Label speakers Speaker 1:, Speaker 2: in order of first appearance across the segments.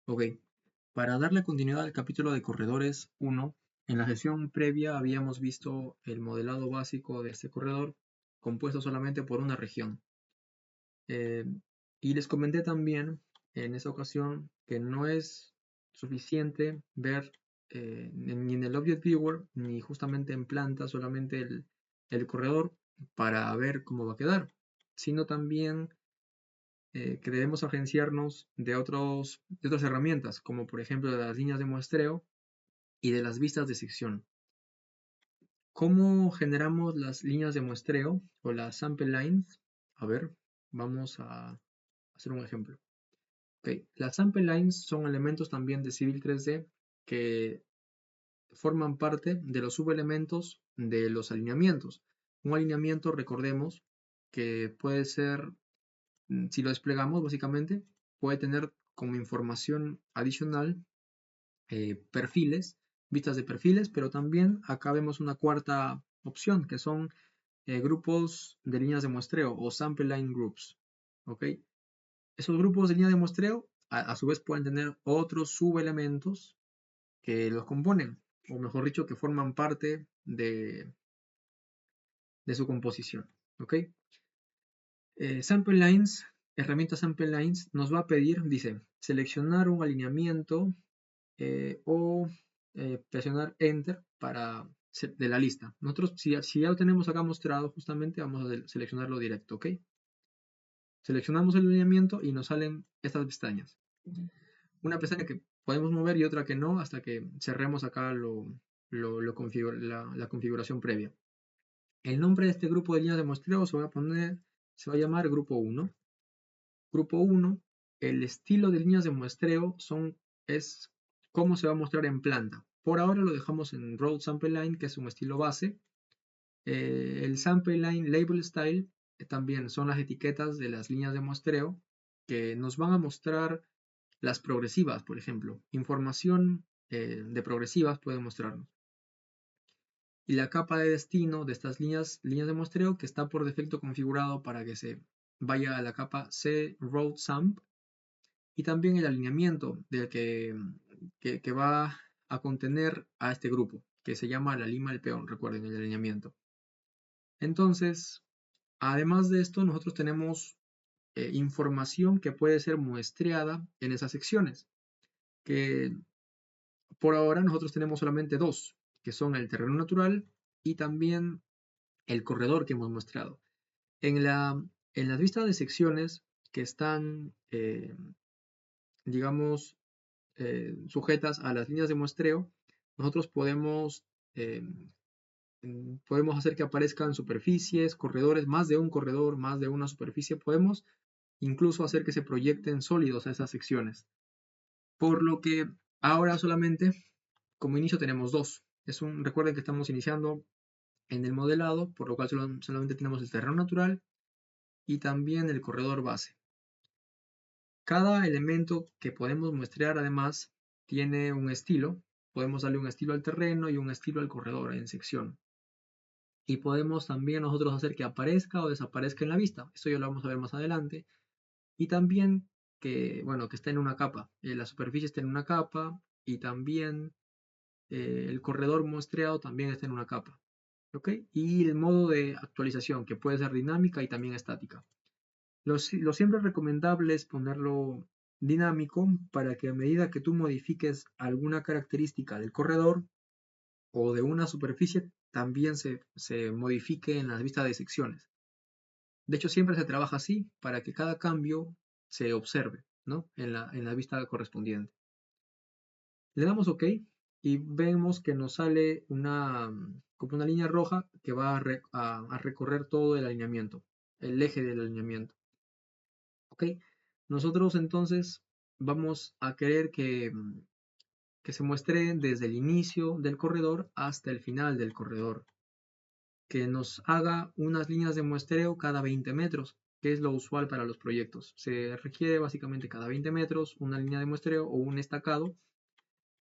Speaker 1: Ok, para darle continuidad al capítulo de corredores 1, en la sesión previa habíamos visto el modelado básico de este corredor compuesto solamente por una región. Eh, y les comenté también en esa ocasión que no es suficiente ver ni en el Object Viewer ni justamente en planta solamente el corredor para ver cómo va a quedar, sino también que debemos agenciarnos de otras herramientas, como por ejemplo de las líneas de muestreo y de las vistas de sección. ¿Cómo generamos las líneas de muestreo o las sample lines? A ver, vamos a hacer un ejemplo. Okay. Las sample lines son elementos también de Civil 3D que forman parte de los subelementos de los alineamientos. Un alineamiento, recordemos, que puede ser, si lo desplegamos básicamente, puede tener como información adicional perfiles, vistas de perfiles, pero también acá vemos una cuarta opción que son grupos de líneas de muestreo o sample line groups. ¿Ok? Esos grupos de línea de muestreo a su vez pueden tener otros subelementos que los componen, o mejor dicho, que forman parte de su composición. ¿Ok? Sample Lines, herramienta Sample Lines, nos va a pedir, dice, seleccionar un alineamiento o presionar Enter para de la lista. Nosotros, si ya lo tenemos acá mostrado, justamente vamos a seleccionarlo directo, ¿ok? Seleccionamos el alineamiento y nos salen estas pestañas. Una pestaña que podemos mover y otra que no, hasta que cerremos acá la configuración previa. El nombre de este grupo de líneas de muestreo se va a llamar grupo 1. Grupo 1, el estilo de líneas de muestreo es cómo se va a mostrar en planta. Por ahora lo dejamos en Road Sample Line, que es un estilo base. El Sample Line Label Style también son las etiquetas de las líneas de muestreo que nos van a mostrar las progresivas, por ejemplo. Información de progresivas puede mostrarnos. Y la capa de destino de estas líneas de muestreo que está por defecto configurado para que se vaya a la capa C Road Samp, y también el alineamiento que va a contener a este grupo, que se llama la lima del peón, recuerden el alineamiento. Entonces, además de esto, nosotros tenemos información que puede ser muestreada en esas secciones, que por ahora nosotros tenemos solamente dos, que son el terreno natural y también el corredor que hemos mostrado. En las vistas de secciones que están, digamos, sujetas a las líneas de muestreo, nosotros eh, podemos hacer que aparezcan superficies, corredores, más de un corredor, más de una superficie. Podemos incluso hacer que se proyecten sólidos a esas secciones. Por lo que ahora solamente, como inicio, tenemos dos. Recuerden que estamos iniciando en el modelado, por lo cual solamente tenemos el terreno natural y también el corredor base. Cada elemento que podemos muestrear además tiene un estilo. Podemos darle un estilo al terreno y un estilo al corredor en sección. Y podemos también nosotros hacer que aparezca o desaparezca en la vista. Esto ya lo vamos a ver más adelante. Y también bueno, que está en una capa. La superficie está en una capa y también el corredor muestreado también está en una capa. ¿Ok? Y el modo de actualización, que puede ser dinámica y también estática. Lo siempre recomendable es ponerlo dinámico para que a medida que tú modifiques alguna característica del corredor o de una superficie, también se modifique en las vistas de secciones. De hecho, siempre se trabaja así para que cada cambio se observe, ¿no? en la vista correspondiente. Le damos OK y vemos que nos sale como una línea roja que va a recorrer todo el alineamiento, el eje del alineamiento. ¿Ok? Nosotros entonces vamos a querer que se muestre desde el inicio del corredor hasta el final del corredor, que nos haga unas líneas de muestreo cada 20 metros, que es lo usual para los proyectos. Se requiere básicamente cada 20 metros una línea de muestreo o un estacado,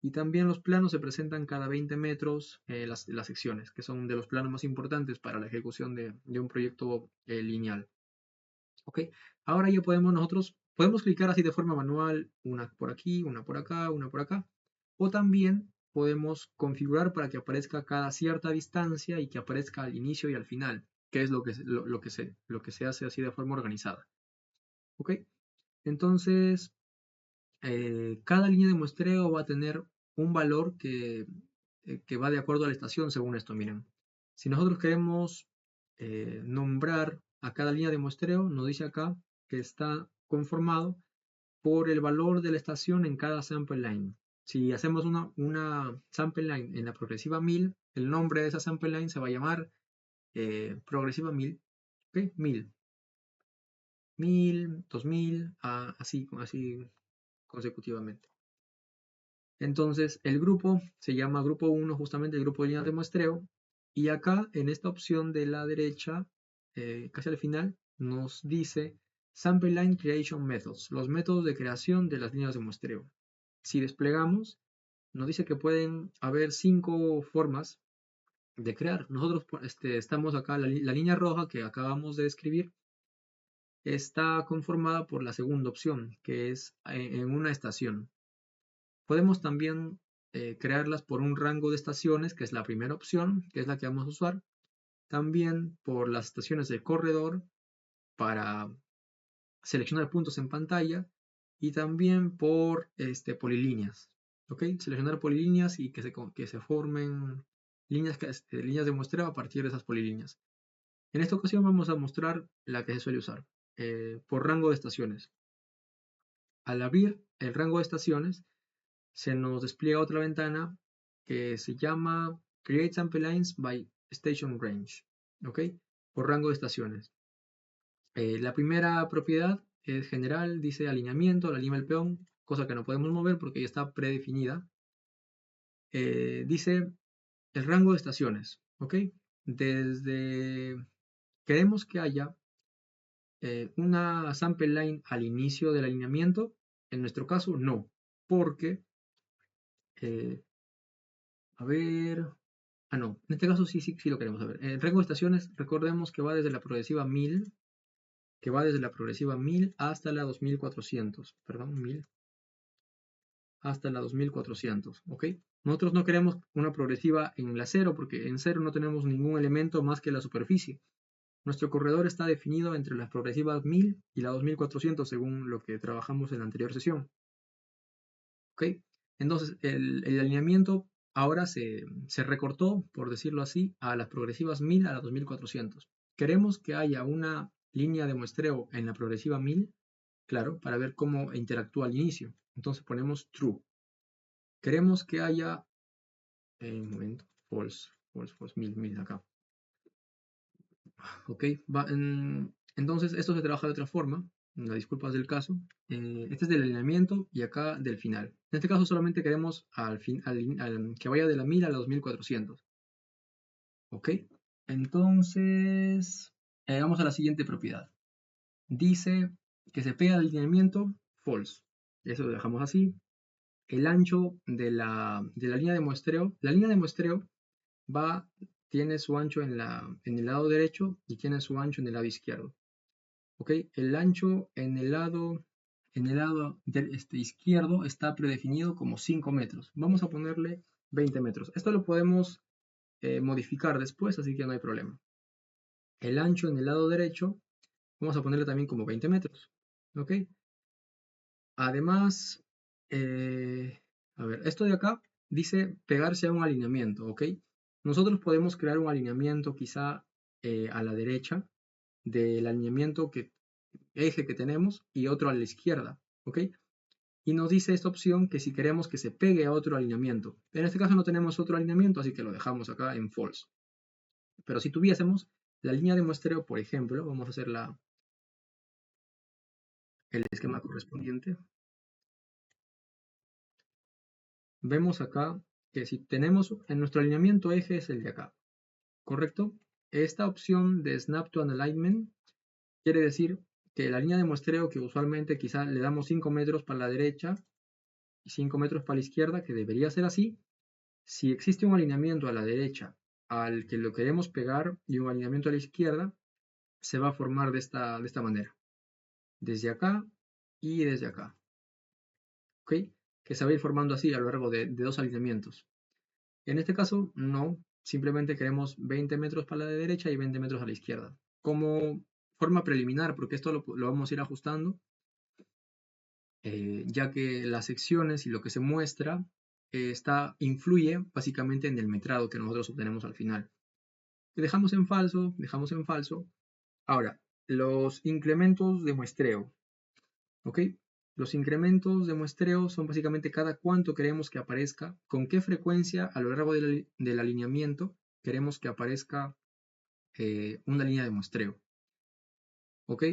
Speaker 1: y también los planos se presentan cada 20 metros las secciones, que son de los planos más importantes para la ejecución de un proyecto lineal. ¿Ok? Ahora ya podemos nosotros Podemos clicar así de forma manual, una por aquí, una por acá, una por acá. O también podemos configurar para que aparezca cada cierta distancia y que aparezca al inicio y al final, que es lo que se hace así de forma organizada. ¿Ok? Entonces, cada línea de muestreo va a tener un valor que va de acuerdo a la estación según esto. Miren, si nosotros queremos nombrar a cada línea de muestreo, nos dice acá que está conformado por el valor de la estación en cada sample line. Si hacemos una sample line en la progresiva 1000, el nombre de esa sample line se va a llamar progresiva 1000, ¿ok? 1000, 1000, 2000, así consecutivamente. Entonces, el grupo se llama grupo 1, justamente el grupo de líneas de muestreo. Y acá, en esta opción de la derecha, casi al final, nos dice Sample Line Creation Methods, los métodos de creación de las líneas de muestreo. Si desplegamos, nos dice que pueden haber 5 formas de crear. Nosotros estamos acá, la línea roja que acabamos de escribir, está conformada por la segunda opción, que es en una estación. Podemos también crearlas por un rango de estaciones, que es la primera opción, que es la que vamos a usar. También por las estaciones del corredor para seleccionar puntos en pantalla. Y también por polilíneas. ¿Ok? Seleccionar polilíneas y que se formen líneas de muestreo a partir de esas polilíneas. En esta ocasión vamos a mostrar la que se suele usar por rango de estaciones. Al abrir el rango de estaciones, se nos despliega otra ventana que se llama Create Sample Lines by Station Range, ¿ok? Por rango de estaciones. La primera propiedad es general, dice alineamiento, la línea del peón, cosa que no podemos mover porque ya está predefinida. Dice el rango de estaciones, ¿ok? Queremos que haya una sample line al inicio del alineamiento. En nuestro caso, no, porque a ver. No. En este caso sí lo queremos saber. El rango de estaciones, recordemos que va desde la progresiva 1000, hasta la 2400. Perdón, 1000 hasta la 2400. ¿Ok? Nosotros no queremos una progresiva en la 0 porque en 0 no tenemos ningún elemento más que la superficie. Nuestro corredor está definido entre las progresivas 1000 y la 2400 según lo que trabajamos en la anterior sesión. ¿Ok? Entonces, el alineamiento ahora se recortó, por decirlo así, a las progresivas 1000 a las 2400. Queremos que haya una línea de muestreo en la progresiva 1000, claro, para ver cómo interactúa al inicio. Entonces ponemos true. Queremos que haya, un momento, false, 1000 acá. Ok, entonces esto se trabaja de otra forma. Las disculpas del caso. Este es del alineamiento y acá del final. En este caso solamente queremos que vaya de la 1000 a la 2400. Ok, entonces vamos a la siguiente propiedad. Dice que se pega al alineamiento false. Eso lo dejamos así. El ancho de la línea de muestreo. La línea de muestreo tiene su ancho en el lado derecho y tiene su ancho en el lado izquierdo. ¿Ok? El ancho en el lado izquierdo está predefinido como 5 metros. Vamos a ponerle 20 metros. Esto lo podemos modificar después, así que no hay problema. El ancho en el lado derecho, vamos a ponerle también como 20 metros. ¿Ok? Además, a ver, esto de acá dice pegarse a un alineamiento. ¿Ok? Nosotros podemos crear un alineamiento quizá a la derecha del alineamiento eje que tenemos y otro a la izquierda, ¿ok? Y nos dice esta opción que si queremos que se pegue a otro alineamiento. En este caso no tenemos otro alineamiento, así que lo dejamos acá en false. Pero si tuviésemos la línea de muestreo, por ejemplo, vamos a hacer el esquema correspondiente. Vemos acá que si tenemos en nuestro alineamiento eje es el de acá, ¿correcto? Esta opción de Snap to an Alignment quiere decir que la línea de muestreo que usualmente quizá le damos 5 metros para la derecha y 5 metros para la izquierda, que debería ser así, si existe un alineamiento a la derecha al que lo queremos pegar y un alineamiento a la izquierda, se va a formar de esta manera. Desde acá y desde acá, ¿ok? Que se va a ir formando así a lo largo de dos alineamientos. En este caso, no, simplemente queremos 20 metros para la derecha y 20 metros a la izquierda. Como forma preliminar, porque esto lo vamos a ir ajustando, ya que las secciones y lo que se muestra influye básicamente en el metrado que nosotros obtenemos al final. Dejamos en falso, dejamos en falso. Ahora, los incrementos de muestreo, ¿ok? Los incrementos de muestreo son básicamente cada cuánto queremos que aparezca, con qué frecuencia a lo largo del alineamiento queremos que aparezca una línea de muestreo, ¿ok?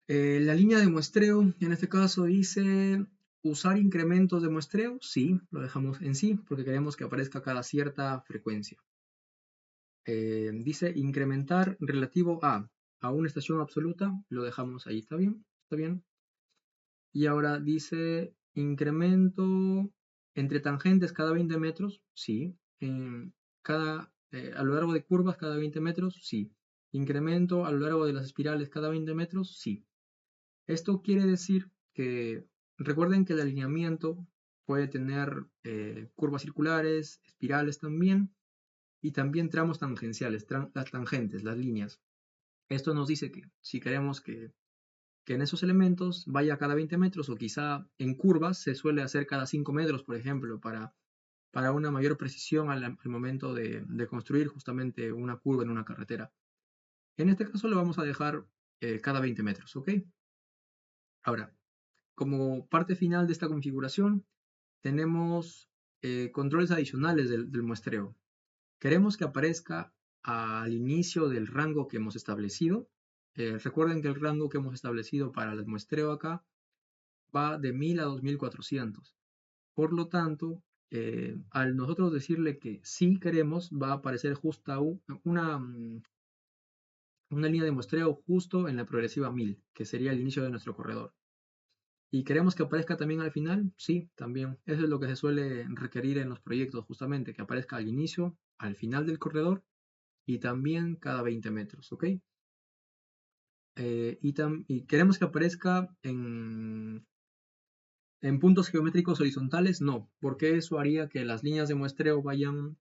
Speaker 1: La línea de muestreo, en este caso dice usar incrementos de muestreo, sí, lo dejamos en sí, porque queremos que aparezca cada cierta frecuencia. Dice incrementar relativo a una estación absoluta, lo dejamos ahí, ¿está bien? ¿Está bien? Y ahora dice incremento entre tangentes cada 20 metros, sí. A lo largo de curvas cada 20 metros, sí. Incremento a lo largo de las espirales cada 20 metros, sí. Esto quiere decir que recuerden que el alineamiento puede tener curvas circulares, espirales también, y también tramos tangenciales, las tangentes, las líneas. Esto nos dice que si queremos que en esos elementos vaya cada 20 metros o quizá en curvas se suele hacer cada 5 metros, por ejemplo, para una mayor precisión al momento de construir justamente una curva en una carretera. En este caso lo vamos a dejar cada 20 metros, ¿ok? Ahora, como parte final de esta configuración, tenemos controles adicionales del muestreo. Queremos que aparezca al inicio del rango que hemos establecido. Recuerden que el rango que hemos establecido para el muestreo acá va de 1000 a 2400. Por lo tanto, al nosotros decirle que sí queremos, va a aparecer justo una línea de muestreo justo en la progresiva 1000, que sería el inicio de nuestro corredor. ¿Y queremos que aparezca también al final? Sí, también. Eso es lo que se suele requerir en los proyectos, justamente, que aparezca al inicio, al final del corredor y también cada 20 metros, ¿ok? Y queremos que aparezca en puntos geométricos horizontales, no, porque eso haría que las líneas de muestreo vayan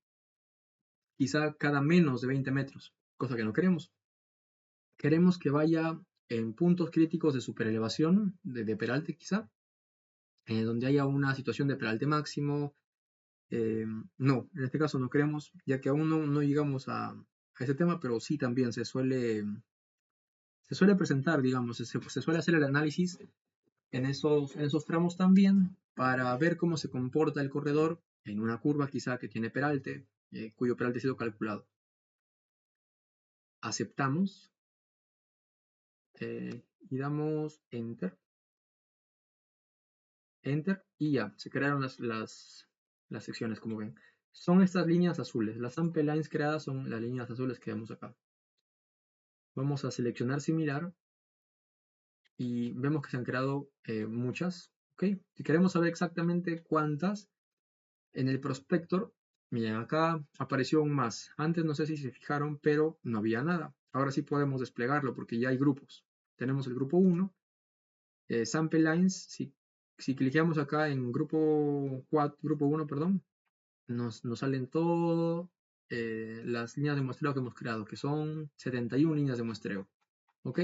Speaker 1: quizá cada menos de 20 metros, cosa que no queremos. Queremos que vaya en puntos críticos de superelevación, de peralte quizá, donde haya una situación de peralte máximo. No, en este caso no queremos, ya que aún no llegamos a ese tema, pero sí también se suele presentar, digamos, se suele hacer el análisis en esos tramos también para ver cómo se comporta el corredor en una curva quizá que tiene peralte, cuyo peralte ha sido calculado. Aceptamos y damos Enter. Enter y ya, se crearon las secciones como ven. Son estas líneas azules. Las sample lines creadas son las líneas azules que vemos acá. Vamos a seleccionar similar y vemos que se han creado muchas. ¿Okay? Si queremos saber exactamente cuántas, en el prospector, miren, acá apareció un más. Antes no sé si se fijaron, pero no había nada. Ahora sí podemos desplegarlo porque ya hay grupos. Tenemos el grupo 1, sample lines. Si cliqueamos acá en grupo 1, perdón, nos salen todas las líneas de muestreo que hemos creado, que son 71 líneas de muestreo. ¿Ok?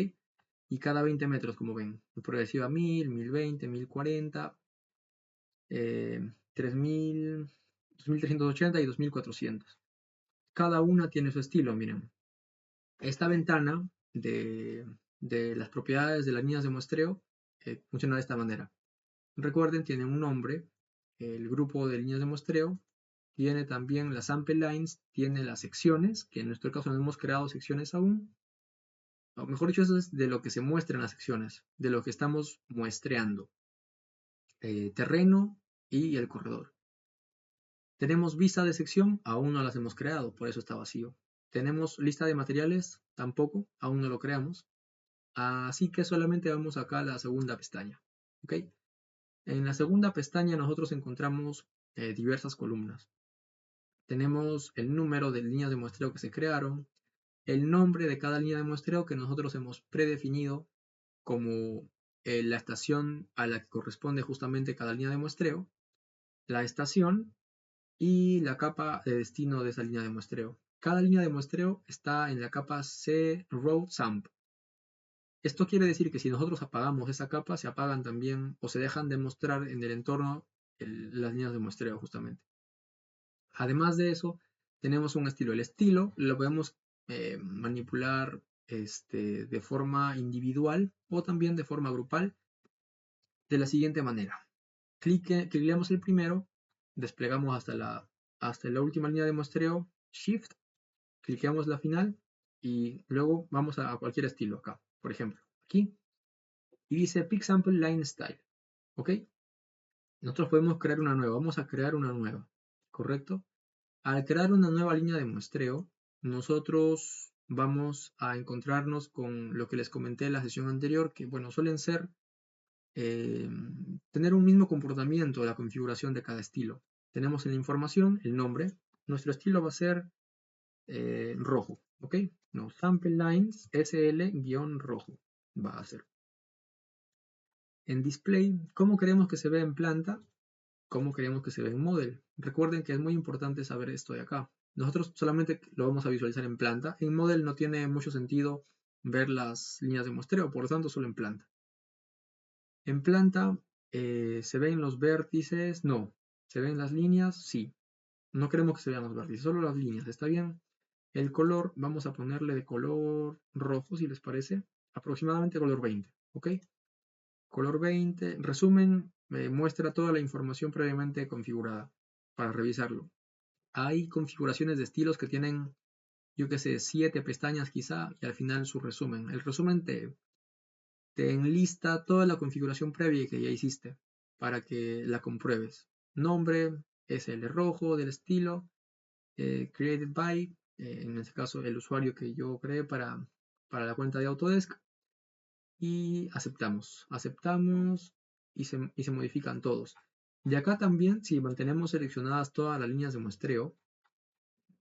Speaker 1: Y cada 20 metros, como ven, progresiva 1000, 1020, 1040, 3000, 2380 y 2400. Cada una tiene su estilo, miren. Esta ventana de las propiedades de las líneas de muestreo funciona de esta manera. Recuerden, tiene un nombre, el grupo de líneas de muestreo, tiene también las sample lines, tiene las secciones, que en nuestro caso no hemos creado secciones aún. O mejor dicho, eso es de lo que se muestra en las secciones, de lo que estamos muestreando. Terreno y el corredor. Tenemos vista de sección, aún no las hemos creado, por eso está vacío. Tenemos lista de materiales, tampoco, aún no lo creamos. Así que solamente vamos acá a la segunda pestaña. ¿Ok? En la segunda pestaña nosotros encontramos diversas columnas. Tenemos el número de líneas de muestreo que se crearon, el nombre de cada línea de muestreo que nosotros hemos predefinido como la estación a la que corresponde justamente cada línea de muestreo, la estación y la capa de destino de esa línea de muestreo. Cada línea de muestreo está en la capa cRoadSAMP. Esto quiere decir que si nosotros apagamos esa capa, se apagan también o se dejan de mostrar en el entorno las líneas de muestreo justamente. Además de eso, tenemos un estilo. El estilo lo podemos manipular de forma individual o también de forma grupal de la siguiente manera. Cliqueamos el primero, desplegamos hasta la última línea de muestreo, Shift, cliqueamos la final y luego vamos a cualquier estilo acá. Por ejemplo, aquí y dice Pick Sample Line Style. ¿Ok? Nosotros podemos crear una nueva. Vamos a crear una nueva. ¿Correcto? Al crear una nueva línea de muestreo, nosotros vamos a encontrarnos con lo que les comenté en la sesión anterior, que bueno, suelen ser tener un mismo comportamiento de la configuración de cada estilo. Tenemos en la información el nombre. Nuestro estilo va a ser rojo. ¿Ok? No, sample lines SL-rojo va a ser. En display, ¿cómo queremos que se vea en planta? ¿Cómo queremos que se vea en model? Recuerden que es muy importante saber esto de acá. Nosotros solamente lo vamos a visualizar en planta. En model no tiene mucho sentido ver las líneas de muestreo, por lo tanto solo en planta. En planta, ¿se ven los vértices? No. ¿Se ven las líneas? Sí. No queremos que se vean los vértices, solo las líneas. ¿Está bien? El color, vamos a ponerle de color rojo, si les parece. Aproximadamente color 20. ¿Ok? Color 20. Resumen, muestra toda la información previamente configurada para revisarlo. Hay configuraciones de estilos que tienen, yo qué sé, 7 pestañas quizá, y al final su resumen. El resumen te enlista toda la configuración previa que ya hiciste para que la compruebes. Nombre, SL rojo del estilo, created by, en este caso el usuario que yo creé para la cuenta de Autodesk, y aceptamos. Aceptamos y se modifican todos. De acá también, si mantenemos seleccionadas todas las líneas de muestreo,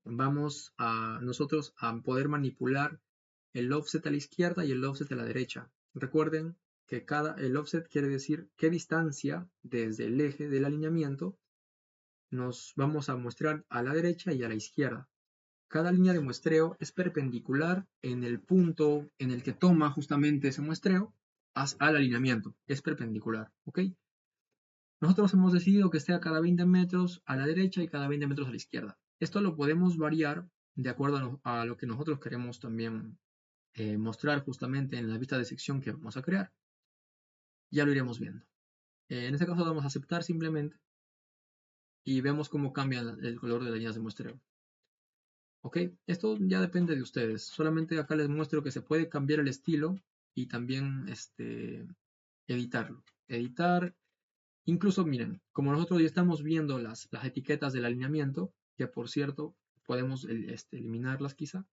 Speaker 1: vamos a nosotros a poder manipular el offset a la izquierda y el offset a la derecha. Recuerden que el offset quiere decir qué distancia desde el eje del alineamiento nos vamos a muestrar a la derecha y a la izquierda. Cada línea de muestreo es perpendicular en el punto en el que toma justamente ese muestreo al alineamiento. Es perpendicular, ¿ok? Nosotros hemos decidido que esté a cada 20 metros a la derecha y cada 20 metros a la izquierda. Esto lo podemos variar de acuerdo a lo que nosotros queremos también mostrar justamente en la vista de sección que vamos a crear. Ya lo iremos viendo. En este caso vamos a aceptar simplemente y vemos cómo cambia el color de las líneas de muestreo. Ok, esto ya depende de ustedes. Solamente acá les muestro que se puede cambiar el estilo y también editarlo. Editar, incluso miren, como nosotros ya estamos viendo las etiquetas del alineamiento, que por cierto podemos eliminarlas quizá.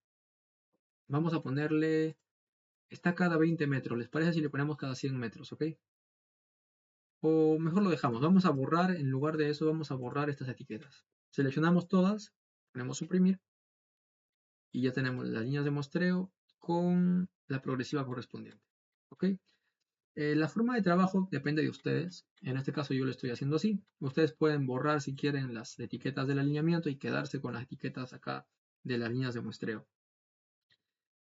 Speaker 1: Vamos a ponerle, está cada 20 metros, ¿les parece si le ponemos cada 100 metros, ok? O mejor lo dejamos, vamos a borrar, en lugar de eso vamos a borrar estas etiquetas. Seleccionamos todas, ponemos suprimir y ya tenemos las líneas de muestreo con la progresiva correspondiente. ¿Ok? La forma de trabajo depende de ustedes. En este caso yo lo estoy haciendo así. Ustedes pueden borrar si quieren las etiquetas del alineamiento y quedarse con las etiquetas acá de las líneas de muestreo,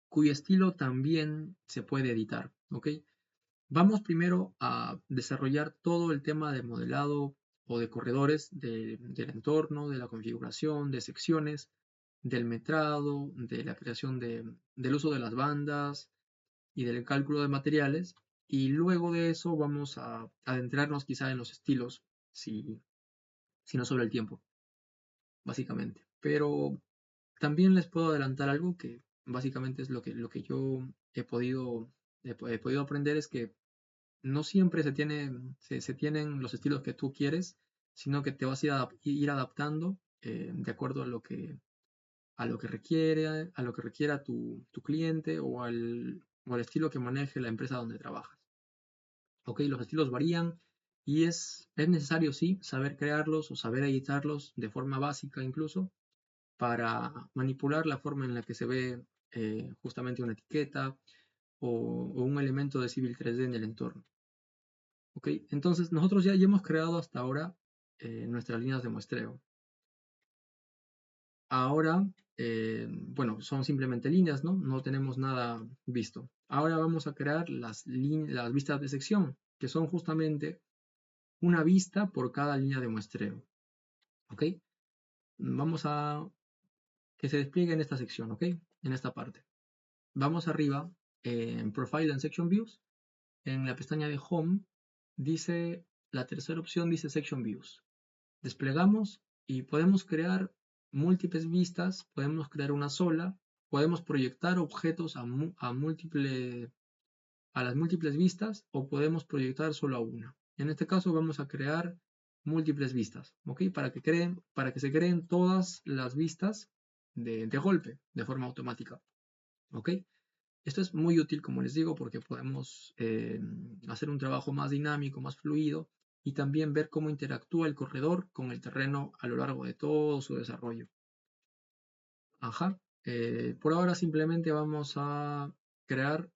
Speaker 1: cuyo estilo también se puede editar. ¿Ok? Vamos primero a desarrollar todo el tema de modelado o de corredores del entorno, de la configuración, de secciones, del metrado, de la creación del uso de las bandas y del cálculo de materiales. Y luego de eso vamos a adentrarnos quizá en los estilos, si no sobre el tiempo, básicamente. Pero también les puedo adelantar algo que básicamente es lo que yo he podido aprender, es que no siempre se tienen los estilos que tú quieres, sino que te vas a ir adaptando de acuerdo a lo que requiera tu cliente o al estilo que maneje la empresa donde trabajas. Ok, los estilos varían y es necesario, sí, saber crearlos o saber editarlos de forma básica incluso para manipular la forma en la que se ve justamente una etiqueta o un elemento de Civil 3D en el entorno. ¿Ok? Entonces nosotros ya hemos creado hasta ahora nuestras líneas de muestreo. Ahora, bueno, son simplemente líneas, ¿no? No tenemos nada visto. Ahora vamos a crear las vistas de sección, que son justamente una vista por cada línea de muestreo. ¿Ok? Vamos a que se despliegue en esta sección, ¿ok? En esta parte. Vamos arriba en Profile and Section Views. En la pestaña de Home dice, la tercera opción dice Section Views. Desplegamos y podemos crear múltiples vistas, podemos crear una sola, podemos proyectar objetos a las múltiples vistas o podemos proyectar solo a una. En este caso vamos a crear múltiples vistas, ¿ok? Para que se creen todas las vistas de golpe, de forma automática, ¿ok? Esto es muy útil, como les digo, porque podemos hacer un trabajo más dinámico, más fluido y también ver cómo interactúa el corredor con el terreno a lo largo de todo su desarrollo. Ajá. Por ahora simplemente vamos a crear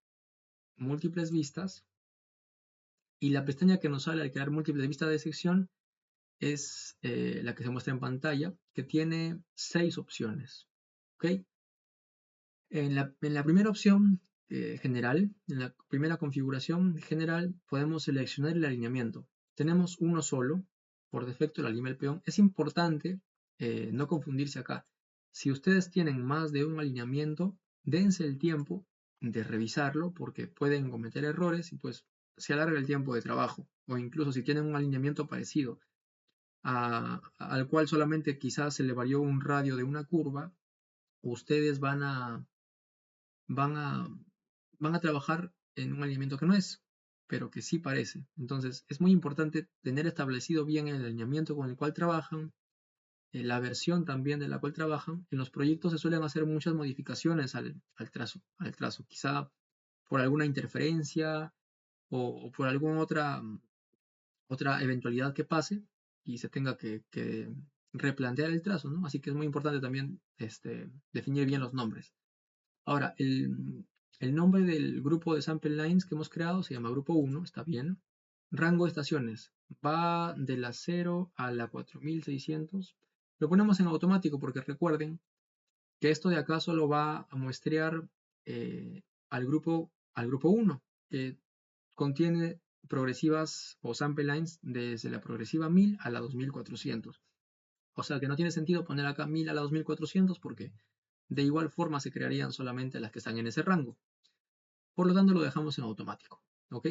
Speaker 1: múltiples vistas y la pestaña que nos sale al crear múltiples vistas de sección es la que se muestra en pantalla, que tiene 6 opciones. ¿Ok? En la primera opción general, en la primera configuración general, podemos seleccionar el alineamiento. Tenemos uno solo, por defecto la lima del peón. Es importante no confundirse acá. Si ustedes tienen más de un alineamiento, dense el tiempo de revisarlo porque pueden cometer errores y pues se alarga el tiempo de trabajo. O incluso si tienen un alineamiento parecido al cual solamente quizás se le varió un radio de una curva, ustedes van a, van a trabajar en un alineamiento que no es, pero que sí parece. Entonces es muy importante tener establecido bien el alineamiento con el cual trabajan, la versión también de la cual trabajan. En los proyectos se suelen hacer muchas modificaciones al trazo, quizá por alguna interferencia o por alguna otra eventualidad que pase y se tenga que replantear el trazo, ¿no? Así que es muy importante también definir bien los nombres. Ahora, el nombre del grupo de sample lines que hemos creado se llama grupo 1, está bien. Rango de estaciones va de la 0 a la 4600. Lo ponemos en automático porque recuerden que esto de acá solo va a muestrear al grupo 1, que contiene progresivas o sample lines desde la progresiva 1000 a la 2400. O sea que no tiene sentido poner acá 1000 a la 2400 porque de igual forma se crearían solamente las que están en ese rango. Por lo tanto, lo dejamos en automático. ¿Ok?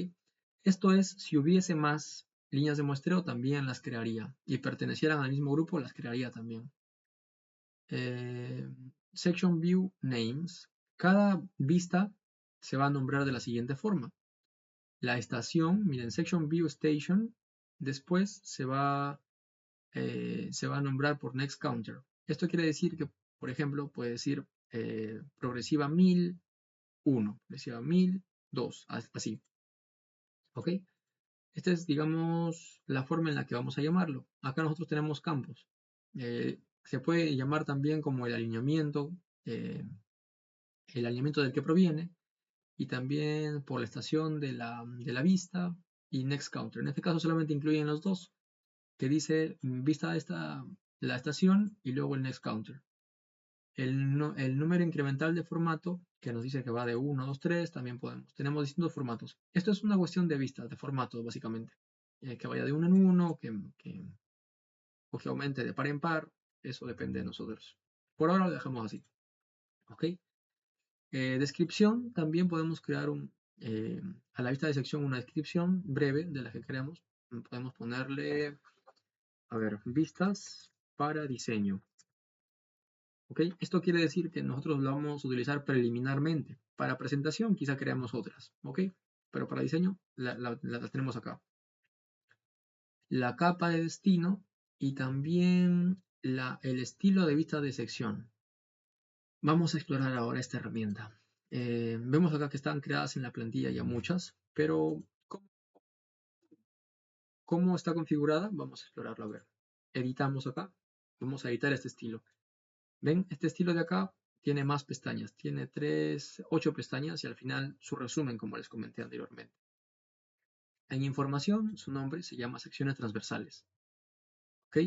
Speaker 1: Esto es, si hubiese más líneas de muestreo, también las crearía. Y pertenecieran al mismo grupo, las crearía también. Section View Names. Cada vista se va a nombrar de la siguiente forma. La estación, miren, Section View Station, después se va a nombrar por Next Counter. Esto quiere decir que, por ejemplo, puede decir progresiva 1001, progresiva 1002, así. ¿Ok? Esta es, digamos, la forma en la que vamos a llamarlo. Acá nosotros tenemos campos. Se puede llamar también como el alineamiento del que proviene, y también por la estación de la vista y Next Counter. En este caso solamente incluyen los dos, que dice vista la estación y luego el Next Counter. El número incremental de formato, que nos dice que va de 1, 2, 3, también podemos. Tenemos distintos formatos. Esto es una cuestión de vistas, de formato, básicamente. Que vaya de 1 en 1, o que aumente de par en par. Eso depende de nosotros. Por ahora lo dejamos así. ¿Ok? Descripción, también podemos crear a la vista de sección una descripción breve de la que queremos. Podemos ponerle, a ver, vistas para diseño. ¿Ok? Esto quiere decir que nosotros lo vamos a utilizar preliminarmente. Para presentación quizá creamos otras, ¿ok? Pero para diseño la tenemos acá. La capa de destino y también el estilo de vista de sección. Vamos a explorar ahora esta herramienta. Vemos acá que están creadas en la plantilla ya muchas, pero ¿cómo está configurada? Vamos a explorarlo a ver. Editamos acá. Vamos a editar este estilo. ¿Ven? Este estilo de acá tiene más pestañas. Tiene 8 pestañas y al final su resumen, como les comenté anteriormente. En información, su nombre se llama secciones transversales. ¿Ok?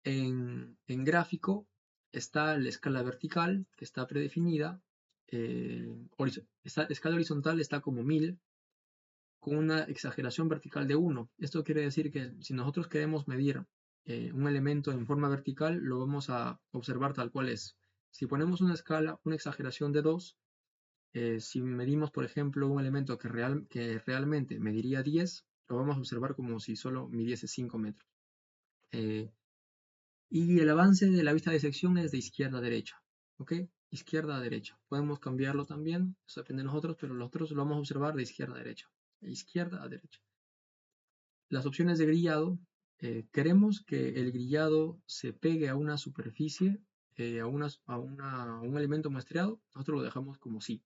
Speaker 1: En gráfico está la escala vertical, que está predefinida. Esta escala horizontal está como 1000, con una exageración vertical de 1. Esto quiere decir que si nosotros queremos medir un elemento en forma vertical, lo vamos a observar tal cual es. Si ponemos una escala, una exageración de 2, si medimos, por ejemplo, un elemento que realmente mediría 10, lo vamos a observar como si solo midiese 5 metros. Y el avance de la vista de sección es de izquierda a derecha. ¿Ok? Izquierda a derecha. Podemos cambiarlo también, eso depende de nosotros, pero nosotros lo vamos a observar de izquierda a derecha. Izquierda a derecha. Las opciones de grillado. Queremos que el grillado se pegue a una superficie, a un elemento muestreado. Nosotros lo dejamos como sí.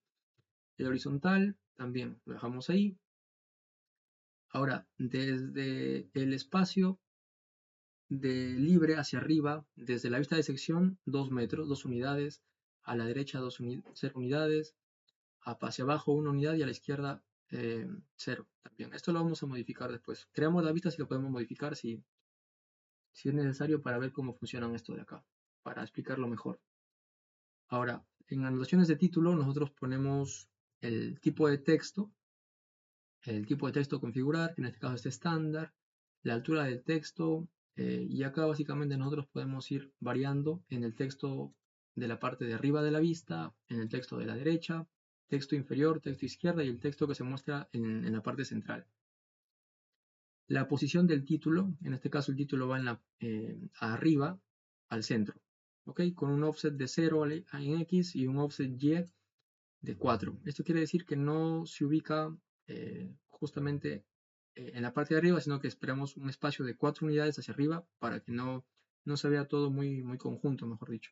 Speaker 1: El horizontal también lo dejamos ahí. Ahora, desde el espacio de libre hacia arriba, desde la vista de sección, 2 metros, 2 unidades, a la derecha 0 unidades, hacia abajo 1 unidad y a la izquierda 0 también. Esto lo vamos a modificar después. Creamos la vista si lo podemos modificar, si es necesario, para ver cómo funcionan esto de acá, para explicarlo mejor. Ahora, en anotaciones de título nosotros ponemos el tipo de texto configurar, que en este caso es estándar, la altura del texto, y acá básicamente nosotros podemos ir variando en el texto de la parte de arriba de la vista, en el texto de la derecha, texto inferior, texto izquierda y el texto que se muestra en la parte central. La posición del título, en este caso el título va arriba al centro, ¿ok? Con un offset de 0 en X y un offset Y de 4. Esto quiere decir que no se ubica justamente en la parte de arriba, sino que esperamos un espacio de 4 unidades hacia arriba para que no se vea todo muy, muy conjunto, mejor dicho.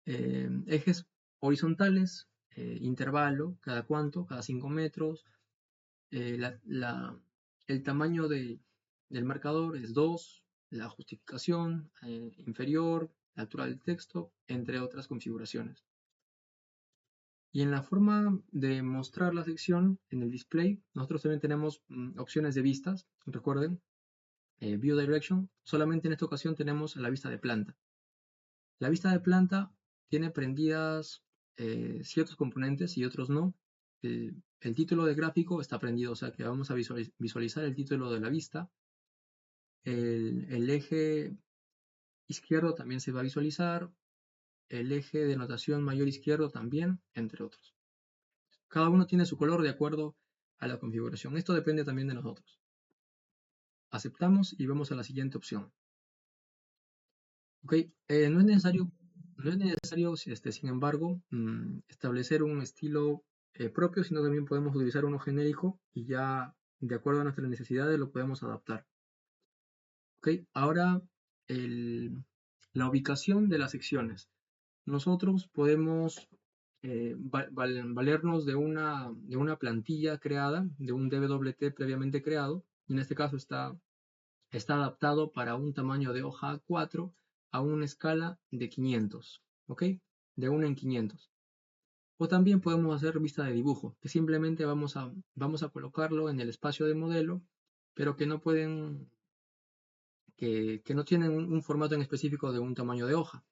Speaker 1: Ejes horizontales, intervalo, cada cuánto, cada 5 metros. El tamaño del marcador es 2, la justificación inferior, la altura del texto, entre otras configuraciones. Y en la forma de mostrar la sección en el display, nosotros también tenemos opciones de vistas. Recuerden, View Direction. Solamente en esta ocasión tenemos la vista de planta. La vista de planta tiene prendidas ciertos componentes y otros no. El título de gráfico está prendido, o sea que vamos a visualizar el título de la vista. El eje izquierdo también se va a visualizar. El eje de notación mayor izquierdo también, entre otros. Cada uno tiene su color de acuerdo a la configuración. Esto depende también de nosotros. Aceptamos y vamos a la siguiente opción. Ok, no es necesario, sin embargo, establecer un estilo propio, sino también podemos utilizar uno genérico y ya de acuerdo a nuestras necesidades lo podemos adaptar. Ok, ahora la ubicación de las secciones. Nosotros podemos valernos de una plantilla creada, de un DWT previamente creado, y en este caso está adaptado para un tamaño de hoja A4 a una escala de 500, ¿ok? De 1 en 500. O también podemos hacer vista de dibujo, que simplemente vamos a colocarlo en el espacio de modelo, pero que no pueden, que no tienen un formato en específico de un tamaño de hoja.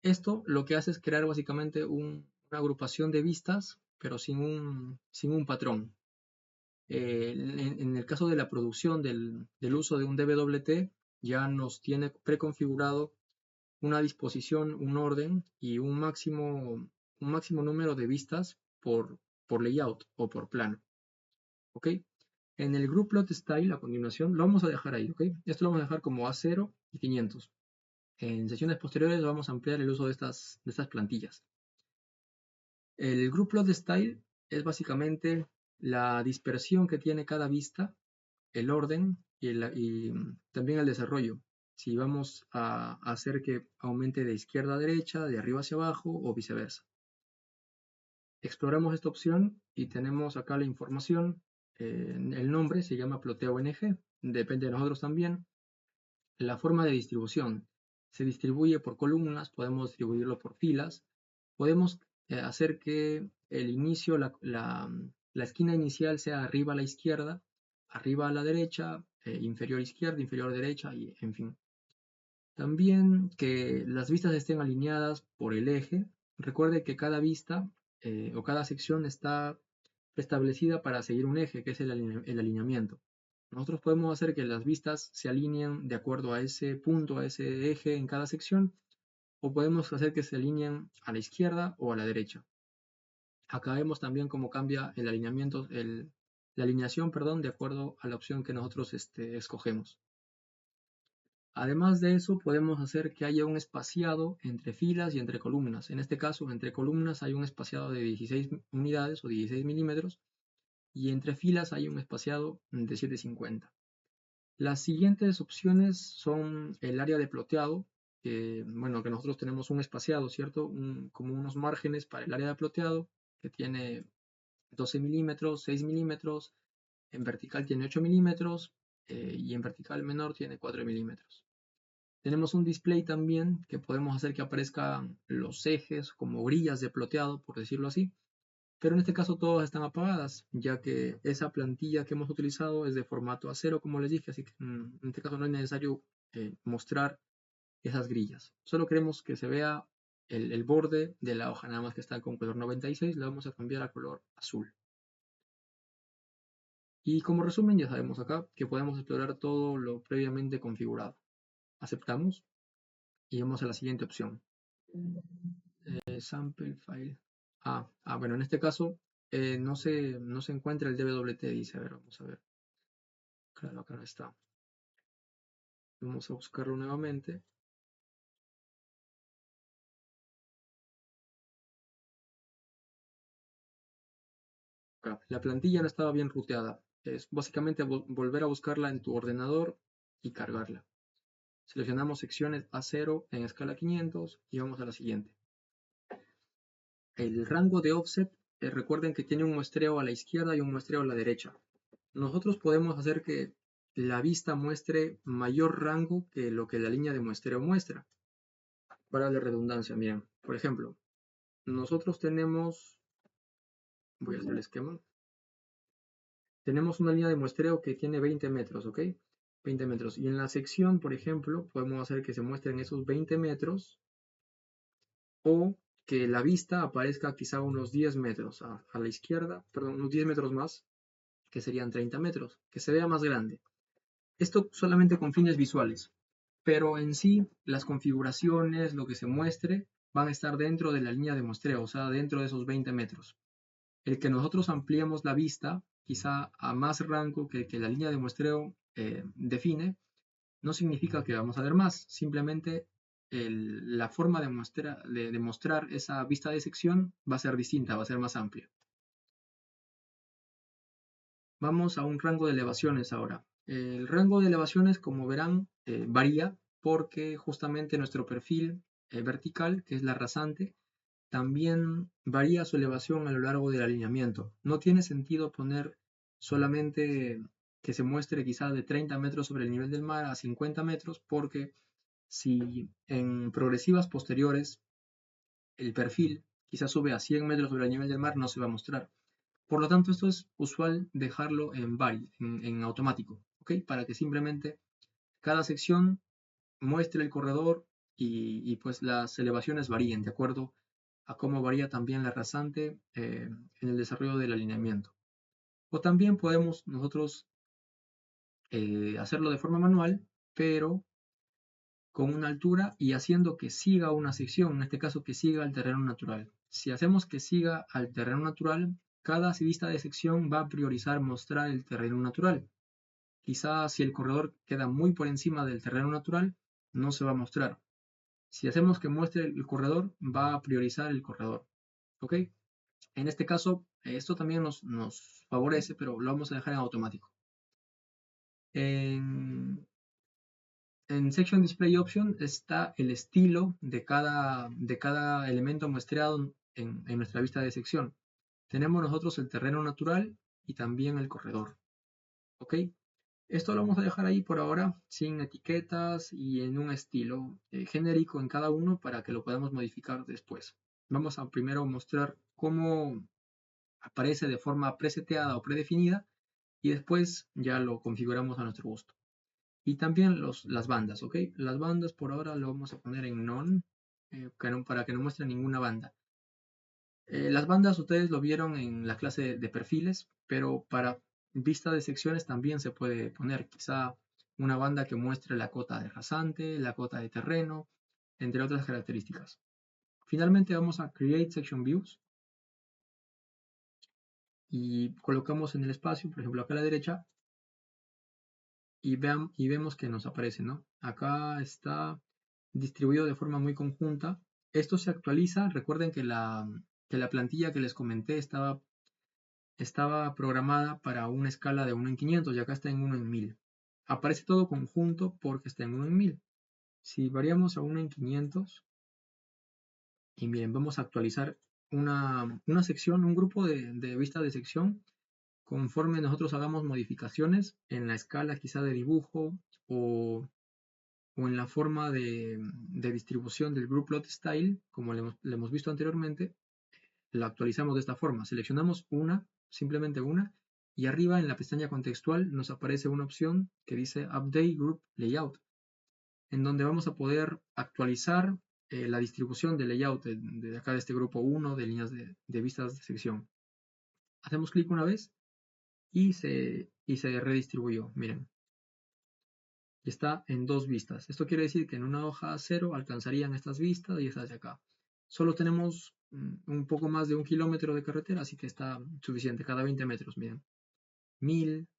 Speaker 1: Esto lo que hace es crear básicamente una agrupación de vistas, pero sin un patrón. En el caso de la producción del uso de un DWT, ya nos tiene preconfigurado una disposición, un orden y un máximo número de vistas por layout o por plano. ¿Ok? En el group plot style, a continuación, lo vamos a dejar ahí. ¿Ok? Esto lo vamos a dejar como A0 y 500. En sesiones posteriores vamos a ampliar el uso de estas plantillas. El group plot style es básicamente la dispersión que tiene cada vista, el orden y también el desarrollo. Si vamos a hacer que aumente de izquierda a derecha, de arriba hacia abajo o viceversa. Exploramos esta opción y tenemos acá la información. El nombre se llama ploteo NG, depende de nosotros también. La forma de distribución se distribuye por columnas, podemos distribuirlo por filas, podemos hacer que el inicio, la la esquina inicial sea arriba a la izquierda, arriba a la derecha, inferior izquierda, inferior derecha, y en fin. También que las vistas estén alineadas por el eje. Recuerde que cada vista o cada sección está establecida para seguir un eje, que es el alineamiento. Nosotros podemos hacer que las vistas se alineen de acuerdo a ese punto, a ese eje en cada sección, o podemos hacer que se alineen a la izquierda o a la derecha. Acá vemos también cómo cambia el alineamiento, la alineación, perdón, de acuerdo a la opción que nosotros escogemos. Además de eso, podemos hacer que haya un espaciado entre filas y entre columnas. En este caso, entre columnas hay un espaciado de 16 unidades o 16 milímetros, y entre filas hay un espaciado de 750. Las siguientes opciones son el área de ploteado, que nosotros tenemos un espaciado, ¿cierto? Como unos márgenes para el área de ploteado, que tiene 12 milímetros, 6 milímetros, en vertical tiene 8 milímetros, y en vertical menor tiene 4 milímetros. Tenemos un display también que podemos hacer que aparezcan los ejes como grillas de ploteado, por decirlo así, pero en este caso todas están apagadas, ya que esa plantilla que hemos utilizado es de formato A0, como les dije, así que en este caso no es necesario mostrar esas grillas. Solo queremos que se vea el borde de la hoja, nada más que está con color 96, la vamos a cambiar a color azul. Y como resumen ya sabemos acá que podemos explorar todo lo previamente configurado. Aceptamos y vamos a la siguiente opción. Sample file. Bueno, en este caso no se encuentra el DWT, dice. A ver, vamos a ver. Claro, acá no está. Vamos a buscarlo nuevamente. Acá. La plantilla no estaba bien ruteada. Es básicamente volver a buscarla en tu ordenador y cargarla. Seleccionamos secciones A0 en escala 500 y vamos a la siguiente. El rango de offset, recuerden que tiene un muestreo a la izquierda y un muestreo a la derecha. Nosotros podemos hacer que la vista muestre mayor rango que lo que la línea de muestreo muestra. Para la redundancia, miren, por ejemplo, nosotros tenemos, voy a hacer el esquema, tenemos una línea de muestreo que tiene 20 metros, ¿ok? 20 metros. Y en la sección, por ejemplo, podemos hacer que se muestren esos 20 metros o que la vista aparezca quizá unos 10 metros a la izquierda, perdón, unos 10 metros más, que serían 30 metros, que se vea más grande. Esto solamente con fines visuales, pero en sí las configuraciones, lo que se muestre, van a estar dentro de la línea de muestreo, o sea, dentro de esos 20 metros. El que nosotros ampliemos la vista, quizá a más rango que la línea de muestreo define, no significa que vamos a ver más, simplemente la forma de mostrar esa vista de sección va a ser distinta, va a ser más amplia. Vamos a un rango de elevaciones ahora. El rango de elevaciones, como verán, varía porque justamente nuestro perfil vertical, que es la rasante, también varía su elevación a lo largo del alineamiento. No tiene sentido poner solamente que se muestre quizá de 30 metros sobre el nivel del mar a 50 metros, porque si en progresivas posteriores el perfil quizá sube a 100 metros sobre el nivel del mar, no se va a mostrar. Por lo tanto, esto es usual dejarlo en automático, ¿ok? Para que simplemente cada sección muestre el corredor y pues las elevaciones varíen de acuerdo a cómo varía también la rasante en el desarrollo del alineamiento. O también podemos nosotros hacerlo de forma manual, pero con una altura y haciendo que siga una sección, en este caso que siga el terreno natural. Si hacemos que siga al terreno natural, cada vista de sección va a priorizar mostrar el terreno natural. Quizá si el corredor queda muy por encima del terreno natural, no se va a mostrar. Si hacemos que muestre el corredor, va a priorizar el corredor. ¿Ok? En este caso, esto también nos favorece, pero lo vamos a dejar en automático. En Section Display Option está el estilo de cada elemento muestreado en nuestra vista de sección. Tenemos nosotros el terreno natural y también el corredor. ¿Ok? Esto lo vamos a dejar ahí por ahora, sin etiquetas y en un estilo genérico en cada uno para que lo podamos modificar después. Vamos a primero mostrar cómo aparece de forma preseteada o predefinida y después ya lo configuramos a nuestro gusto. Y también las bandas, ¿ok? Las bandas por ahora lo vamos a poner en none, para que no muestre ninguna banda. Las bandas ustedes lo vieron en la clase de perfiles, pero para vista de secciones también se puede poner quizá una banda que muestre la cota de rasante, la cota de terreno, entre otras características. Finalmente vamos a Create Section Views y colocamos en el espacio, por ejemplo acá a la derecha, y vemos que nos aparece, ¿no? Acá está distribuido de forma muy conjunta. Esto se actualiza, recuerden que la plantilla que les comenté estaba programada para una escala de 1 en 500 y acá está en 1 en 1000. Aparece todo conjunto porque está en 1 en 1000. Si variamos a 1 en 500, y miren, vamos a actualizar una sección, un grupo de vista de sección, conforme nosotros hagamos modificaciones en la escala quizá de dibujo o en la forma de distribución del group plot style, como le hemos visto anteriormente, la actualizamos de esta forma. Seleccionamos simplemente una, y arriba en la pestaña contextual nos aparece una opción que dice Update Group Layout, en donde vamos a poder actualizar la distribución de layout de acá de este grupo 1 de líneas de vistas de sección. Hacemos clic una vez y se redistribuyó. Miren, está en 2 vistas. Esto quiere decir que en una hoja 0 alcanzarían estas vistas y estas de acá. Solo tenemos un poco más de 1 kilómetro de carretera, así que está suficiente, cada 20 metros, miren. 1000,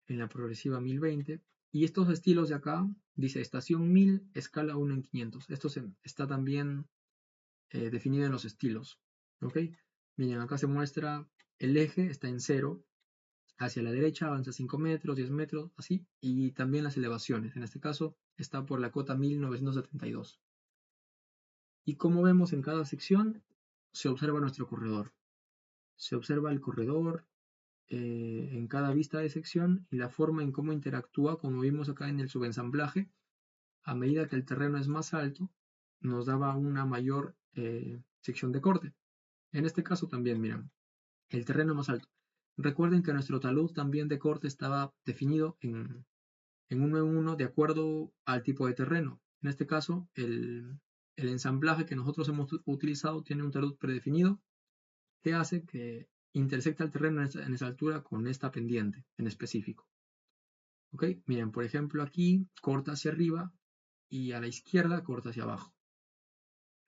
Speaker 1: en la progresiva 1020. Y estos estilos de acá, dice estación 1000, escala 1 en 500. Esto está también definido en los estilos. ¿Ok? Miren, acá se muestra el eje, está en 0. Hacia la derecha avanza 5 metros, 10 metros, así. Y también las elevaciones. En este caso está por la cota 1972. Y como vemos en cada sección, se observa nuestro corredor. Se observa el corredor en cada vista de sección y la forma en cómo interactúa, como vimos acá en el subensamblaje. A medida que el terreno es más alto, nos daba una mayor sección de corte. En este caso también, miren, el terreno más alto. Recuerden que nuestro talud también de corte estaba definido en 1 en 1 de acuerdo al tipo de terreno. En este caso, el ensamblaje que nosotros hemos utilizado tiene un talud predefinido que hace que intersecta el terreno en esa altura con esta pendiente en específico. Ok, miren, por ejemplo, aquí corta hacia arriba y a la izquierda corta hacia abajo.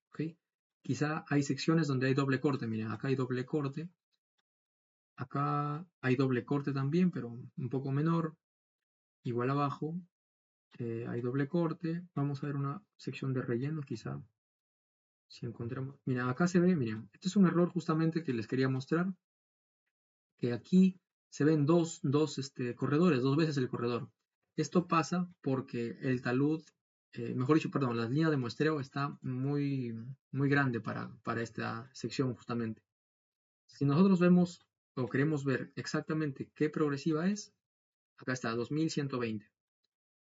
Speaker 1: Ok, quizá hay secciones donde hay doble corte. Miren, acá hay doble corte. Acá hay doble corte también, pero un poco menor. Igual abajo hay doble corte. Vamos a ver una sección de relleno, quizá. Si encontramos. Miren, acá se ve, miren, este es un error justamente que les quería mostrar. Que aquí se ven dos corredores, 2 veces el corredor. Esto pasa porque el talud, mejor dicho, perdón, la línea de muestreo está muy, muy grande para esta sección justamente. Si nosotros vemos o queremos ver exactamente qué progresiva es, acá está, 2120.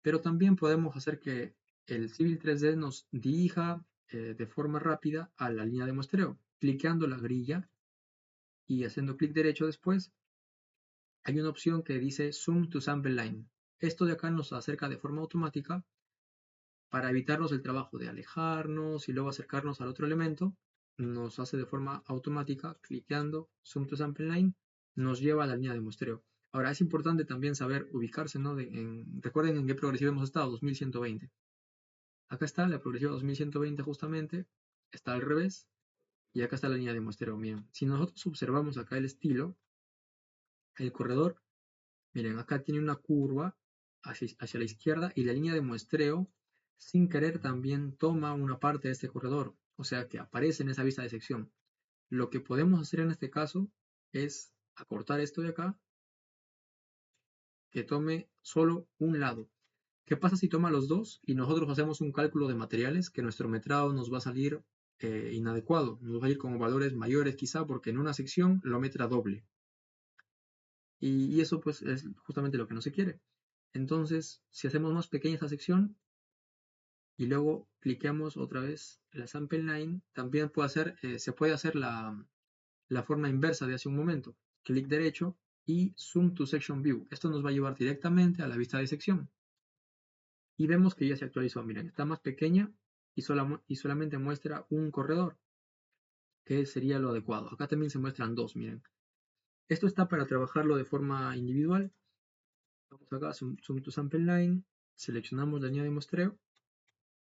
Speaker 1: Pero también podemos hacer que el Civil 3D nos dirija de forma rápida a la línea de muestreo, cliqueando la grilla y haciendo clic derecho después. Hay una opción que dice Zoom to Sample Line. Esto de acá nos acerca de forma automática para evitarnos el trabajo de alejarnos y luego acercarnos al otro elemento. Nos hace de forma automática, cliqueando Zoom to Sample Line, nos lleva a la línea de muestreo. Ahora es importante también saber ubicarse, ¿no? Recuerden en qué progresiva hemos estado, 2120. Acá está la progresiva 2120 justamente, está al revés, y acá está la línea de muestreo. Miren, si nosotros observamos acá el estilo, el corredor, miren, acá tiene una curva hacia la izquierda y la línea de muestreo, sin querer, también toma una parte de este corredor, o sea que aparece en esa vista de sección. Lo que podemos hacer en este caso es acortar esto de acá, que tome solo un lado. ¿Qué pasa si toma los dos y nosotros hacemos un cálculo de materiales? Que nuestro metrado nos va a salir inadecuado, nos va a ir con valores mayores quizá porque en una sección lo metra doble. Y eso pues es justamente lo que no se quiere. Entonces, si hacemos más pequeña esta sección y luego cliqueamos otra vez la sample line, también se puede hacer la forma inversa de hace un momento. Clic derecho y Zoom to Section View. Esto nos va a llevar directamente a la vista de sección. Y vemos que ya se actualizó. Miren, está más pequeña y solamente muestra un corredor, que sería lo adecuado. Acá también se muestran dos, miren. Esto está para trabajarlo de forma individual. Vamos acá, Zoom to Sample Line, seleccionamos la línea de muestreo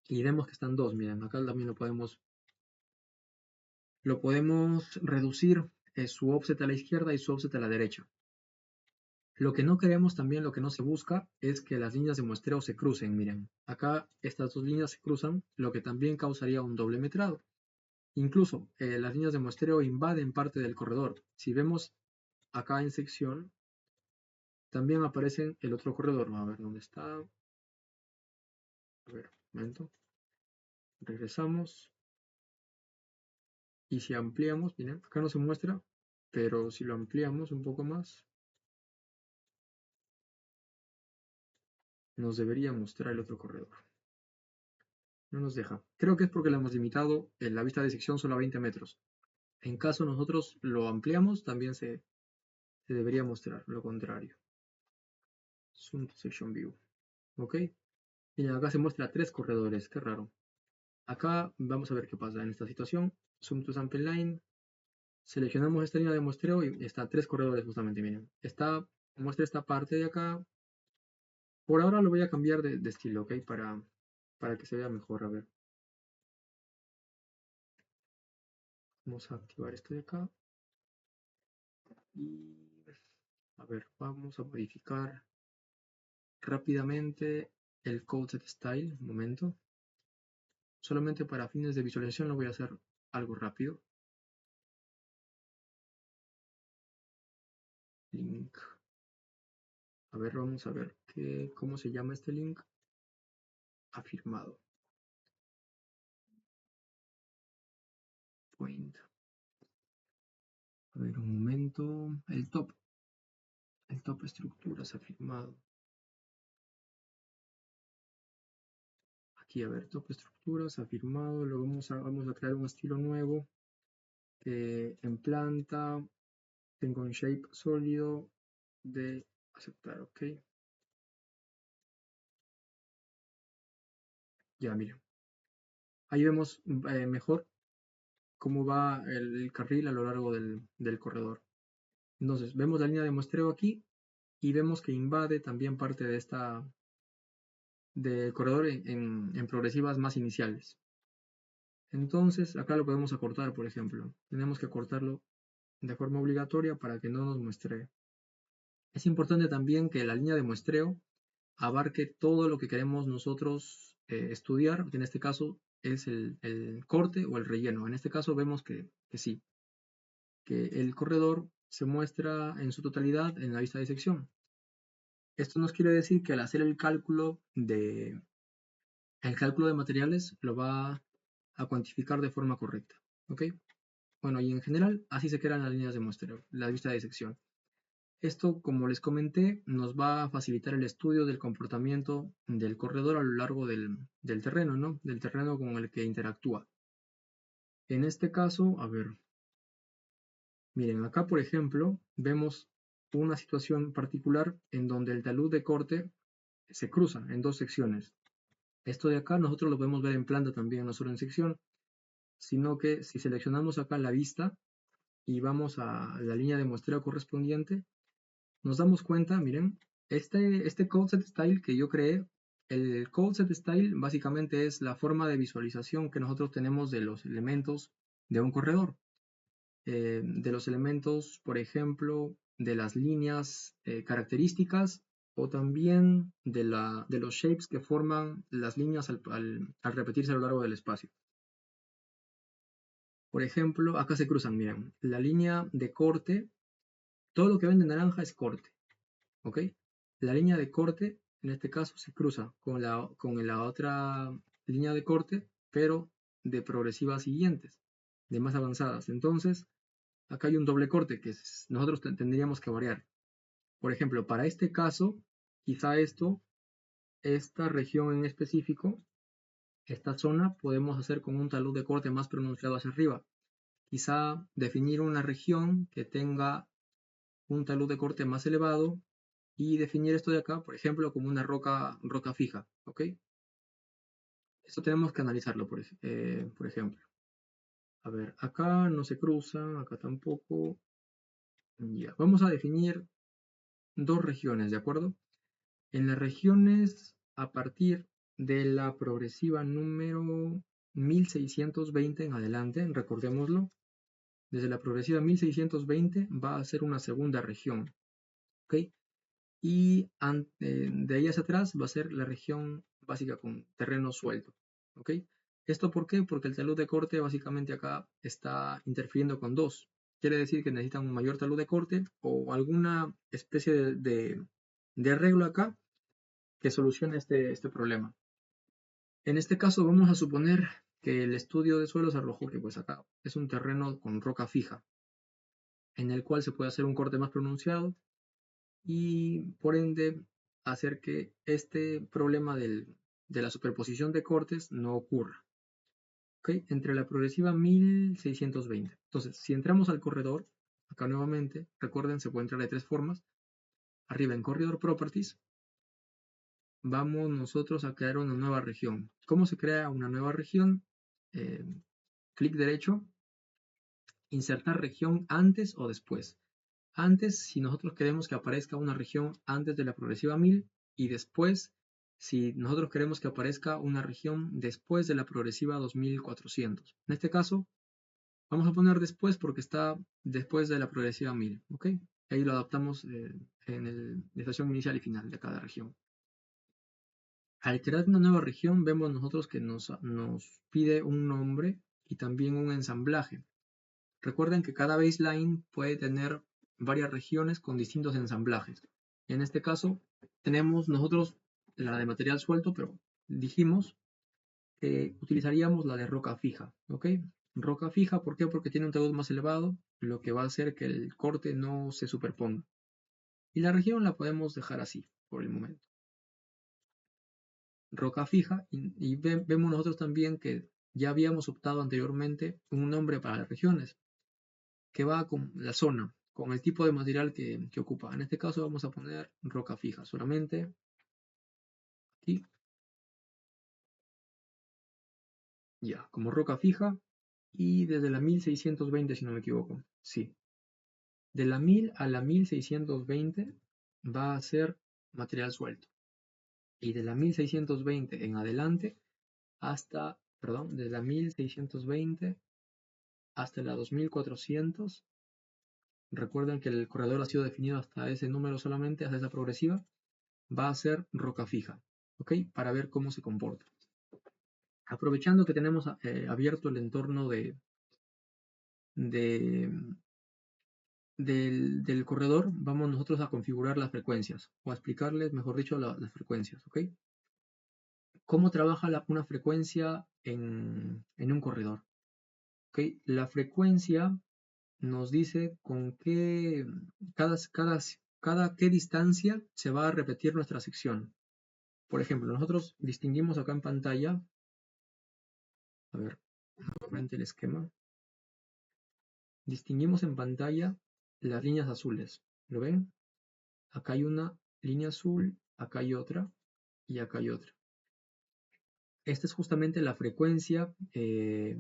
Speaker 1: y vemos que están dos, miren, acá también lo podemos reducir su offset a la izquierda y su offset a la derecha. Lo que no queremos también, lo que no se busca, es que las líneas de muestreo se crucen, miren. Acá estas dos líneas se cruzan, lo que también causaría un doble metrado. Incluso las líneas de muestreo invaden parte del corredor. Si vemos acá en sección, también aparece el otro corredor. A ver dónde está. A ver, un momento. Regresamos. Y si ampliamos, miren, acá no se muestra, pero si lo ampliamos un poco más, nos debería mostrar el otro corredor. No nos deja. Creo que es porque le hemos limitado en la vista de sección solo a 20 metros. En caso nosotros lo ampliamos, también se debería mostrar lo contrario. Zoom to Section View. ¿Ok? Miren, acá se muestra 3 corredores, qué raro. Acá vamos a ver qué pasa en esta situación. Zoom to Sample Line. Seleccionamos esta línea de muestreo y está 3 corredores justamente, miren. Muestra esta parte de acá. Por ahora lo voy a cambiar de estilo, ¿ok? Para que se vea mejor, a ver. Vamos a activar esto de acá. Y, a ver, vamos a modificar rápidamente el code set style. Un momento. Solamente para fines de visualización lo voy a hacer algo rápido. Link. A ver, vamos a ver cómo se llama este link. Afirmado. Point. A ver, un momento. El top. El top estructuras afirmado. Aquí, a ver, top estructuras afirmado. Lo vamos a crear un estilo nuevo. En planta. Tengo un shape sólido de aceptar, ok. Ya, miren. Ahí vemos mejor cómo va el carril a lo largo del corredor. Entonces, vemos la línea de muestreo aquí y vemos que invade también parte de del corredor en progresivas más iniciales. Entonces, acá lo podemos acortar, por ejemplo. Tenemos que acortarlo de forma obligatoria para que no nos muestre. Es importante también que la línea de muestreo abarque todo lo que queremos nosotros estudiar, que en este caso es el corte o el relleno. En este caso vemos que sí, que el corredor se muestra en su totalidad en la vista de sección. Esto nos quiere decir que al hacer el cálculo de materiales lo va a cuantificar de forma correcta. ¿Ok? Bueno, y en general así se crean las líneas de muestreo, la vista de sección. Esto, como les comenté, nos va a facilitar el estudio del comportamiento del corredor a lo largo del terreno, ¿no? Del terreno con el que interactúa. En este caso, a ver, miren, acá por ejemplo, vemos una situación particular en donde el talud de corte se cruza en dos secciones. Esto de acá nosotros lo podemos ver en planta también, no solo en sección, sino que si seleccionamos acá la vista y vamos a la línea de muestreo correspondiente, nos damos cuenta, miren, este code set style que yo creé, el code set style básicamente es la forma de visualización que nosotros tenemos de los elementos de un corredor. De los elementos, por ejemplo, de las líneas características o también de los shapes que forman las líneas al repetirse a lo largo del espacio. Por ejemplo, acá se cruzan, miren, la línea de corte, todo lo que ven de naranja es corte, ¿ok? La línea de corte, en este caso, se cruza con la otra línea de corte, pero de progresivas siguientes, de más avanzadas. Entonces, acá hay un doble corte que nosotros tendríamos que variar. Por ejemplo, para este caso, quizá esta región en específico, esta zona, podemos hacer con un talud de corte más pronunciado hacia arriba. quizá definir una región que tenga un talud de corte más elevado y definir esto de acá, por ejemplo, como una roca fija, ¿ok? Esto tenemos que analizarlo, por ejemplo. A ver, acá no se cruza, acá tampoco. Ya, vamos a definir dos regiones, ¿de acuerdo? En las regiones a partir de la progresiva número 1620 en adelante, recordémoslo, desde la progresiva 1620 va a ser una segunda región, ¿ok? Y de ahí hacia atrás va a ser la región básica con terreno suelto, ¿ok? ¿Esto por qué? Porque el talud de corte básicamente acá está interfiriendo con dos. Quiere decir que necesitan un mayor talud de corte o alguna especie de arreglo acá que solucione este problema. En este caso vamos a suponer que el estudio de suelos arrojó que pues acá es un terreno con roca fija, en el cual se puede hacer un corte más pronunciado y por ende hacer que este problema de la superposición de cortes no ocurra. ¿Okay? Entre la progresiva 1620. Entonces, si entramos al corredor, acá nuevamente, recuerden, se puede entrar de tres formas. Arriba en Corridor Properties, vamos nosotros a crear una nueva región. ¿Cómo se crea una nueva región? Clic derecho, insertar región antes o después. Antes, si nosotros queremos que aparezca una región antes de la progresiva 1000 y después, si nosotros queremos que aparezca una región después de la progresiva 2400. En este caso, vamos a poner después porque está después de la progresiva 1000, ¿ok? Ahí lo adaptamos en la estación inicial y final de cada región. Al crear una nueva región, vemos nosotros que nos pide un nombre y también un ensamblaje. Recuerden que cada baseline puede tener varias regiones con distintos ensamblajes. En este caso, tenemos nosotros la de material suelto, pero dijimos que utilizaríamos la de roca fija, ¿ok? Roca fija, ¿por qué? Porque tiene un talud más elevado, lo que va a hacer que el corte no se superponga. Y la región la podemos dejar así, por el momento. Roca fija, y vemos nosotros también que ya habíamos optado anteriormente un nombre para las regiones, que va con la zona, con el tipo de material que ocupa. En este caso vamos a poner roca fija, solamente aquí, ya, como roca fija, y desde la 1620 si no me equivoco, sí. De la 1000 a la 1620 va a ser material suelto. Y de la 1620 en adelante hasta, perdón, de la 1620 hasta la 2400. Recuerden que el corredor ha sido definido hasta ese número solamente, hasta esa progresiva. Va a ser roca fija, ¿ok? Para ver cómo se comporta. Aprovechando que tenemos abierto el entorno del corredor, vamos nosotros a configurar las frecuencias, o a explicarles, mejor dicho, las frecuencias, ¿ok? ¿Cómo trabaja una frecuencia en un corredor? ¿Ok? La frecuencia nos dice con cada qué distancia se va a repetir nuestra sección. Por ejemplo, nosotros distinguimos acá en pantalla, a ver, nuevamente el esquema, distinguimos en pantalla las líneas azules. ¿Lo ven? Acá hay una línea azul, acá hay otra y acá hay otra. Esta es justamente la frecuencia, la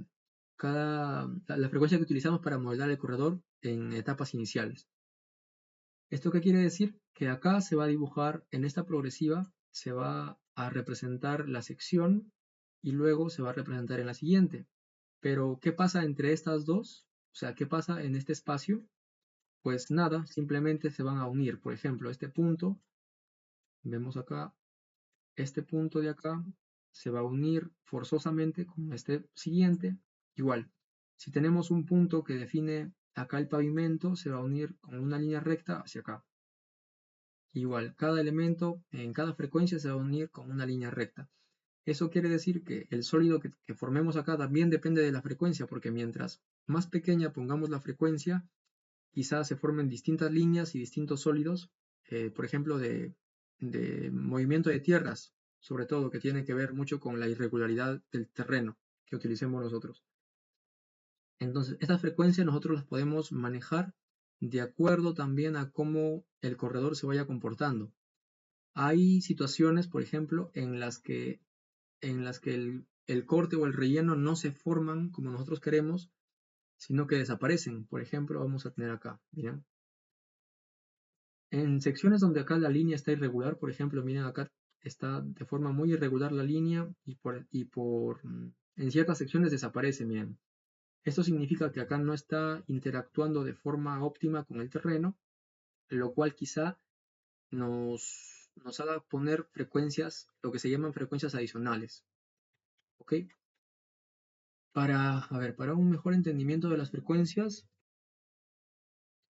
Speaker 1: frecuencia que utilizamos para modelar el corredor en etapas iniciales. ¿Esto qué quiere decir? Que acá se va a dibujar, en esta progresiva, se va a representar la sección y luego se va a representar en la siguiente. Pero, ¿qué pasa entre estas dos? O sea, ¿qué pasa en este espacio? Pues nada, simplemente se van a unir. Por ejemplo, este punto, vemos acá, este punto de acá se va a unir forzosamente con este siguiente. Igual, si tenemos un punto que define acá el pavimento, se va a unir con una línea recta hacia acá. Igual, cada elemento en cada frecuencia se va a unir con una línea recta. Eso quiere decir que el sólido que formemos acá también depende de la frecuencia, porque mientras más pequeña pongamos la frecuencia, quizás se formen distintas líneas y distintos sólidos, por ejemplo, de movimiento de tierras, sobre todo, que tiene que ver mucho con la irregularidad del terreno que utilicemos nosotros. Entonces, estas frecuencias nosotros las podemos manejar de acuerdo también a cómo el corredor se vaya comportando. Hay situaciones, por ejemplo, en las que el corte o el relleno no se forman como nosotros queremos, sino que desaparecen. Por ejemplo, vamos a tener acá, miren. En secciones donde acá la línea está irregular, por ejemplo, miren acá está de forma muy irregular la línea en ciertas secciones desaparece, miren. Esto significa que acá no está interactuando de forma óptima con el terreno, lo cual quizá nos haga poner frecuencias, lo que se llaman frecuencias adicionales. ¿Ok? Para un mejor entendimiento de las frecuencias,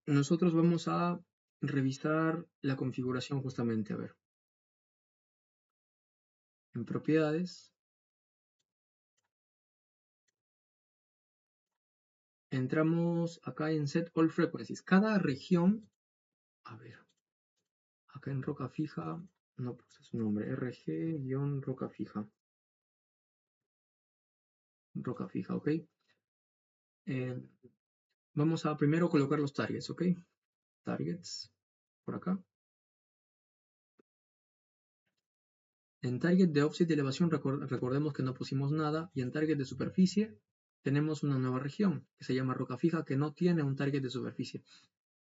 Speaker 1: nosotros vamos a revisar la configuración justamente. A ver, en propiedades, entramos acá en Set All Frequencies. Cada región, a ver, acá en roca fija, no puse su nombre, RG-roca fija. Roca fija, ¿ok? Eh, vamos a primero colocar los targets, ¿ok? Targets, por acá. En target de offset de elevación recordemos que no pusimos nada y en target de superficie tenemos una nueva región que se llama roca fija que no tiene un target de superficie.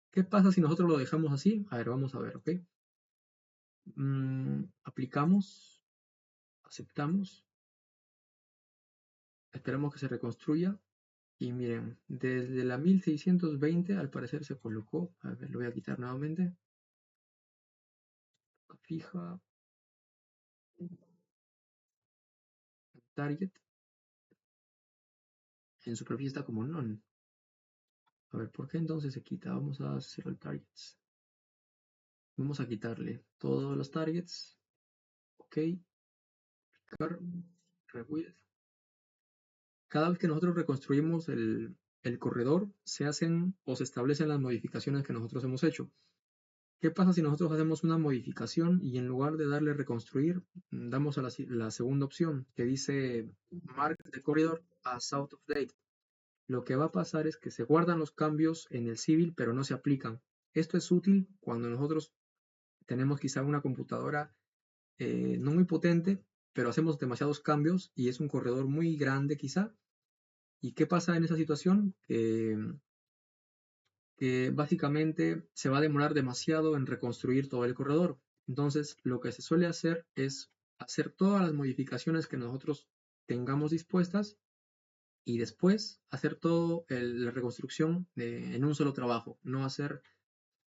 Speaker 1: ¿Qué pasa si nosotros lo dejamos así? A ver, vamos a ver, ¿ok? Aplicamos, aceptamos, esperamos que se reconstruya y miren, desde la 1620 al parecer se colocó, a ver, lo voy a quitar nuevamente, roca fija, target, en superficie está como none. A ver, ¿por qué entonces se quita? Vamos a hacer el targets. Vamos a quitarle todos los targets. Ok. Cada vez que nosotros reconstruimos el corredor, se hacen o se establecen las modificaciones que nosotros hemos hecho. ¿Qué pasa si nosotros hacemos una modificación y en lugar de darle reconstruir, damos a la segunda opción que dice Mark the corridor as out of date? Lo que va a pasar es que se guardan los cambios en el civil, pero no se aplican. Esto es útil cuando nosotros tenemos quizá una computadora no muy potente, pero hacemos demasiados cambios y es un corredor muy grande quizá. ¿Y qué pasa en esa situación? Que básicamente se va a demorar demasiado en reconstruir todo el corredor. Entonces, lo que se suele hacer es hacer todas las modificaciones que nosotros tengamos dispuestas y después hacer toda la reconstrucción en un solo trabajo, no hacer,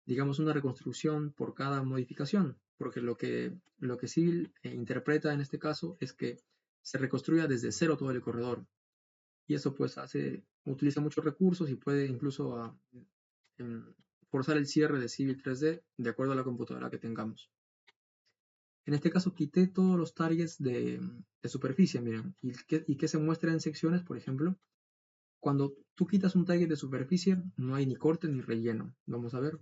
Speaker 1: digamos, una reconstrucción por cada modificación, porque lo que Civil interpreta en este caso es que se reconstruya desde cero todo el corredor. Y eso pues utiliza muchos recursos y puede incluso forzar el cierre de Civil 3D de acuerdo a la computadora que tengamos. En este caso quité todos los targets de superficie, miren, y que se muestra en secciones, por ejemplo. Cuando tú quitas un target de superficie, no hay ni corte ni relleno. Vamos a ver.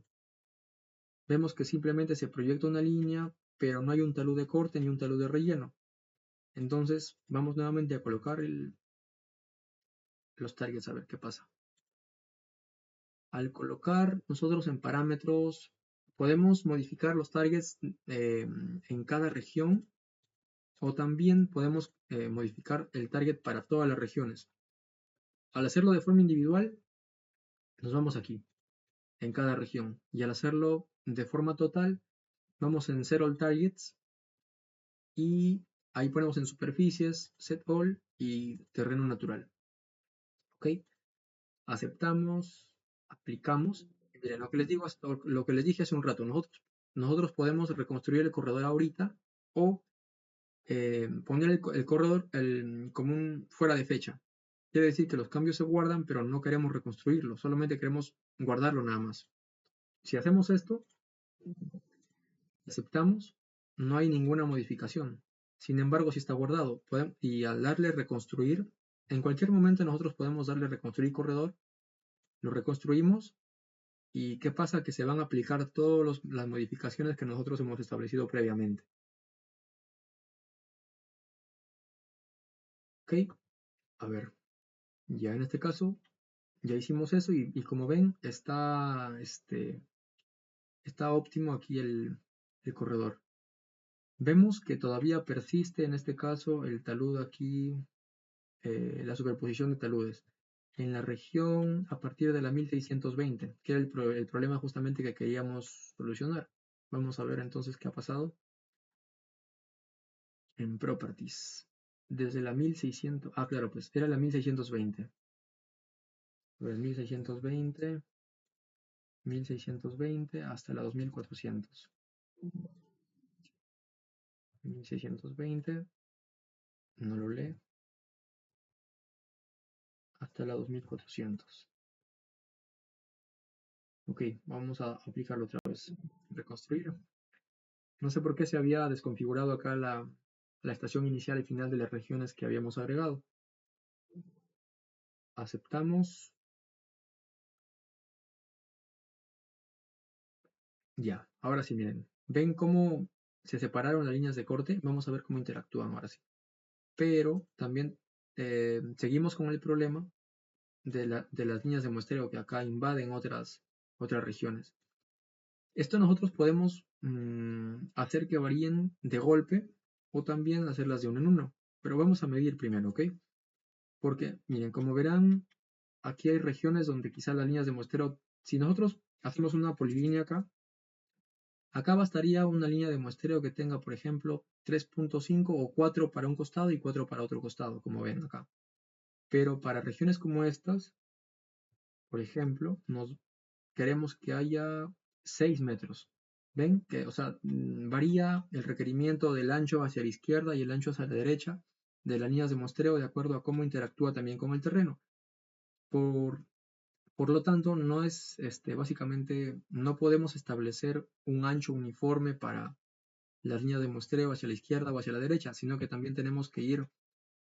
Speaker 1: Vemos que simplemente se proyecta una línea, pero no hay un talud de corte ni un talud de relleno. Entonces, vamos nuevamente a colocar los targets a ver qué pasa. Al colocar nosotros en parámetros, podemos modificar los targets en cada región o también podemos modificar el target para todas las regiones. Al hacerlo de forma individual, nos vamos aquí, en cada región. Y al hacerlo de forma total, vamos en Set All Targets y ahí ponemos en superficies, Set All y terreno natural. ¿Ok? Aceptamos, aplicamos. Miren, lo que les digo, lo que les dije hace un rato, nosotros podemos reconstruir el corredor ahorita o poner el corredor como un fuera de fecha. Quiere decir que los cambios se guardan, pero no queremos reconstruirlo, solamente queremos guardarlo nada más. Si hacemos esto, aceptamos, no hay ninguna modificación. Sin embargo, si está guardado y al darle reconstruir, en cualquier momento nosotros podemos darle reconstruir corredor, lo reconstruimos y ¿qué pasa? Que se van a aplicar todas las modificaciones que nosotros hemos establecido previamente. ¿Ok? A ver, ya en este caso Ya hicimos eso y como ven, está óptimo aquí el corredor. Vemos que todavía persiste en este caso el talud aquí, la superposición de taludes en la región a partir de la 1620, que era el problema justamente que queríamos solucionar. Vamos a ver entonces qué ha pasado en Properties. Desde la 1600, claro, pues era la 1620. Pues 1620 hasta la 2400. 1620, no lo lee, hasta la 2400. Ok, vamos a aplicarlo otra vez. Reconstruir. No sé por qué se había desconfigurado acá la estación inicial y final de las regiones que habíamos agregado. Aceptamos. Ya, ahora sí, miren. ¿Ven cómo se separaron las líneas de corte? Vamos a ver cómo interactúan ahora sí. Pero también seguimos con el problema de las líneas de muestreo que acá invaden otras regiones. Esto nosotros podemos hacer que varíen de golpe o también hacerlas de uno en uno. Pero vamos a medir primero, ¿ok? Porque, miren, como verán, aquí hay regiones donde quizá las líneas de muestreo, si nosotros hacemos una polilínea acá bastaría una línea de muestreo que tenga, por ejemplo, 3.5 o 4 para un costado y 4 para otro costado, como ven acá. Pero para regiones como estas, por ejemplo, queremos que haya 6 metros. ¿Ven? Que, o sea, varía el requerimiento del ancho hacia la izquierda y el ancho hacia la derecha de las líneas de muestreo de acuerdo a cómo interactúa también con el terreno. Por lo tanto, no es, básicamente, no podemos establecer un ancho uniforme para las líneas de muestreo hacia la izquierda o hacia la derecha, sino que también tenemos que ir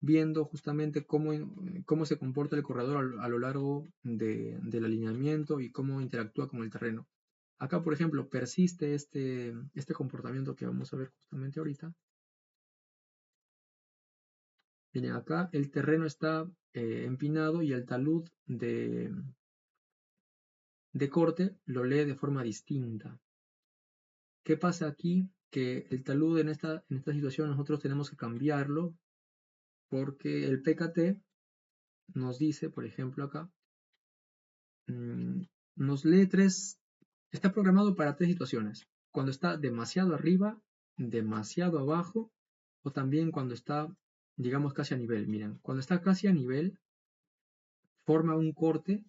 Speaker 1: viendo justamente cómo se comporta el corredor a lo largo del alineamiento y cómo interactúa con el terreno. Acá, por ejemplo, persiste este comportamiento que vamos a ver justamente ahorita. Miren, acá el terreno está empinado y el talud de corte lo lee de forma distinta. ¿Qué pasa aquí? Que el talud en esta situación nosotros tenemos que cambiarlo porque el PKT nos dice, por ejemplo acá, nos lee está programado para tres situaciones. Cuando está demasiado arriba, demasiado abajo, o también cuando está, digamos, casi a nivel. Miren, cuando está casi a nivel, forma un corte,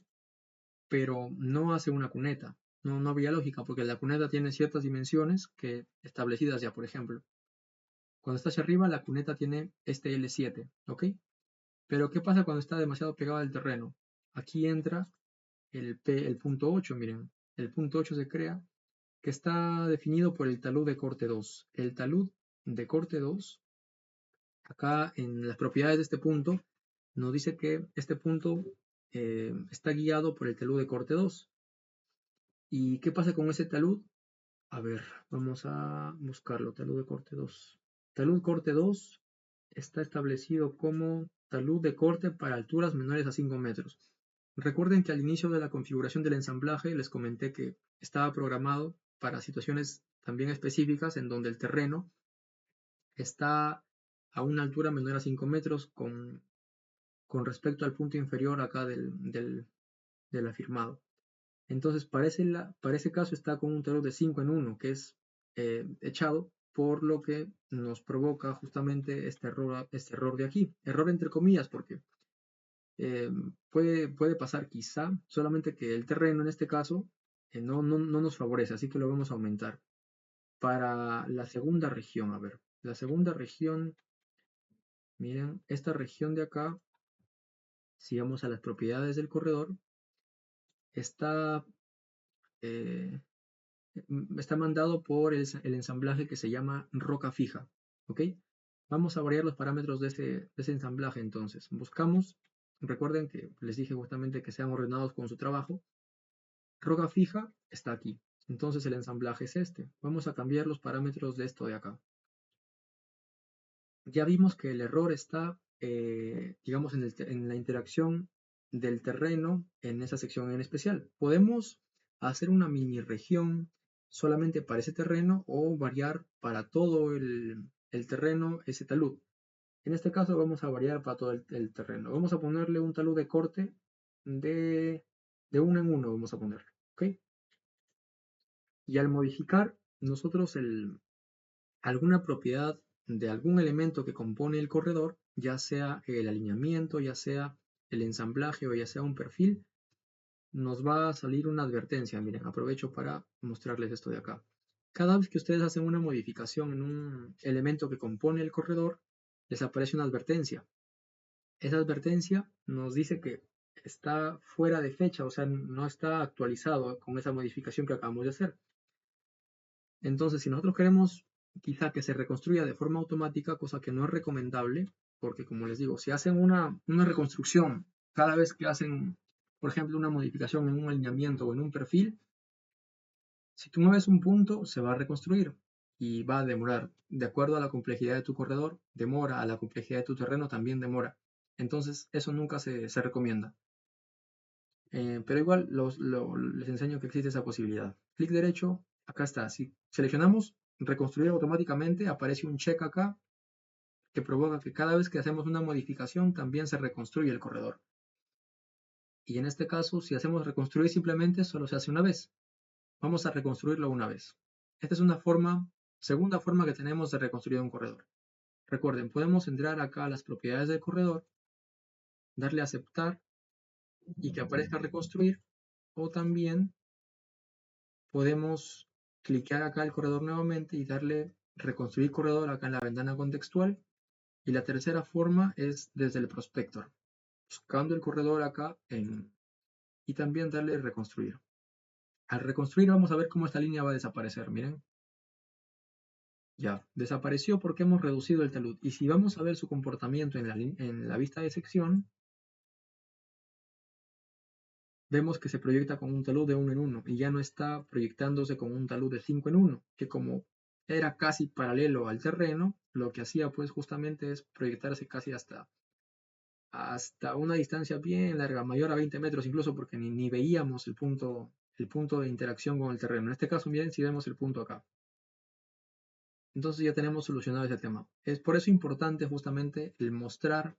Speaker 1: pero no hace una cuneta. No habría lógica, porque la cuneta tiene ciertas dimensiones que establecidas ya, por ejemplo. Cuando está hacia arriba, la cuneta tiene este L7, ¿ok? Pero ¿qué pasa cuando está demasiado pegado al terreno? Aquí entra el punto 8, miren. El punto 8 se crea, que está definido por el talud de corte 2. El talud de corte 2, acá en las propiedades de este punto, nos dice que este punto está guiado por el talud de corte 2. ¿Y qué pasa con ese talud? A ver, vamos a buscarlo, talud de corte 2. Talud corte 2 está establecido como talud de corte para alturas menores a 5 metros. Recuerden que al inicio de la configuración del ensamblaje les comenté que estaba programado para situaciones también específicas en donde el terreno está a una altura menor a 5 metros con respecto al punto inferior acá del afirmado. Entonces, para ese caso está con un talud de 5 en 1, que es echado, por lo que nos provoca justamente este error de aquí. Error entre comillas, porque puede pasar quizá, solamente que el terreno en este caso no nos favorece, así que lo vamos a aumentar. Para la segunda región, a ver, la segunda región, miren, esta región de acá, si vamos a las propiedades del corredor, está, eh, está mandado por el ensamblaje que se llama roca fija, ¿ok? Vamos a variar los parámetros de ese ensamblaje entonces. Buscamos, recuerden que les dije justamente que sean ordenados con su trabajo. Roca fija está aquí. Entonces el ensamblaje es este. Vamos a cambiar los parámetros de esto de acá. Ya vimos que el error está, digamos, en la interacción del terreno en esa sección en especial. Podemos hacer una mini región solamente para ese terreno o variar para todo el terreno ese talud. En este caso vamos a variar para todo el terreno. Vamos a ponerle un talud de corte de uno en uno, vamos a ponerle. ¿Ok? Y al modificar nosotros alguna propiedad de algún elemento que compone el corredor, ya sea el alineamiento, ya sea el ensamblaje o ya sea un perfil, nos va a salir una advertencia. Miren, aprovecho para mostrarles esto de acá. Cada vez que ustedes hacen una modificación en un elemento que compone el corredor, les aparece una advertencia. Esa advertencia nos dice que está fuera de fecha, o sea, no está actualizado con esa modificación que acabamos de hacer. Entonces, si nosotros queremos quizá que se reconstruya de forma automática, cosa que no es recomendable, porque como les digo, si hacen una reconstrucción cada vez que hacen, por ejemplo, una modificación en un alineamiento o en un perfil, si tú mueves un punto, se va a reconstruir y va a demorar. De acuerdo a la complejidad de tu corredor, demora, a la complejidad de tu terreno también demora. Entonces, eso nunca se recomienda. Pero igual les enseño que existe esa posibilidad. Clic derecho, acá está. Si seleccionamos reconstruir automáticamente, aparece un check acá que provoca que cada vez que hacemos una modificación también se reconstruye el corredor. Y en este caso, si hacemos reconstruir simplemente, solo se hace una vez. Vamos a reconstruirlo una vez. Esta es una segunda forma que tenemos de reconstruir un corredor. Recuerden, podemos entrar acá a las propiedades del corredor, darle a aceptar y que aparezca reconstruir, o también podemos clicar acá el corredor nuevamente y darle reconstruir corredor acá en la ventana contextual. Y la tercera forma es desde el prospector, buscando el corredor acá y también darle reconstruir. Al reconstruir vamos a ver cómo esta línea va a desaparecer, miren. Ya, desapareció porque hemos reducido el talud. Y si vamos a ver su comportamiento en la vista de sección, vemos que se proyecta con un talud de 1 en 1 y ya no está proyectándose con un talud de 5 en 1, que como era casi paralelo al terreno, lo que hacía pues justamente es proyectarse casi hasta una distancia bien larga, mayor a 20 metros incluso, porque ni veíamos el punto de interacción con el terreno. En este caso, miren si vemos el punto acá. Entonces ya tenemos solucionado ese tema. Es por eso importante justamente el mostrar.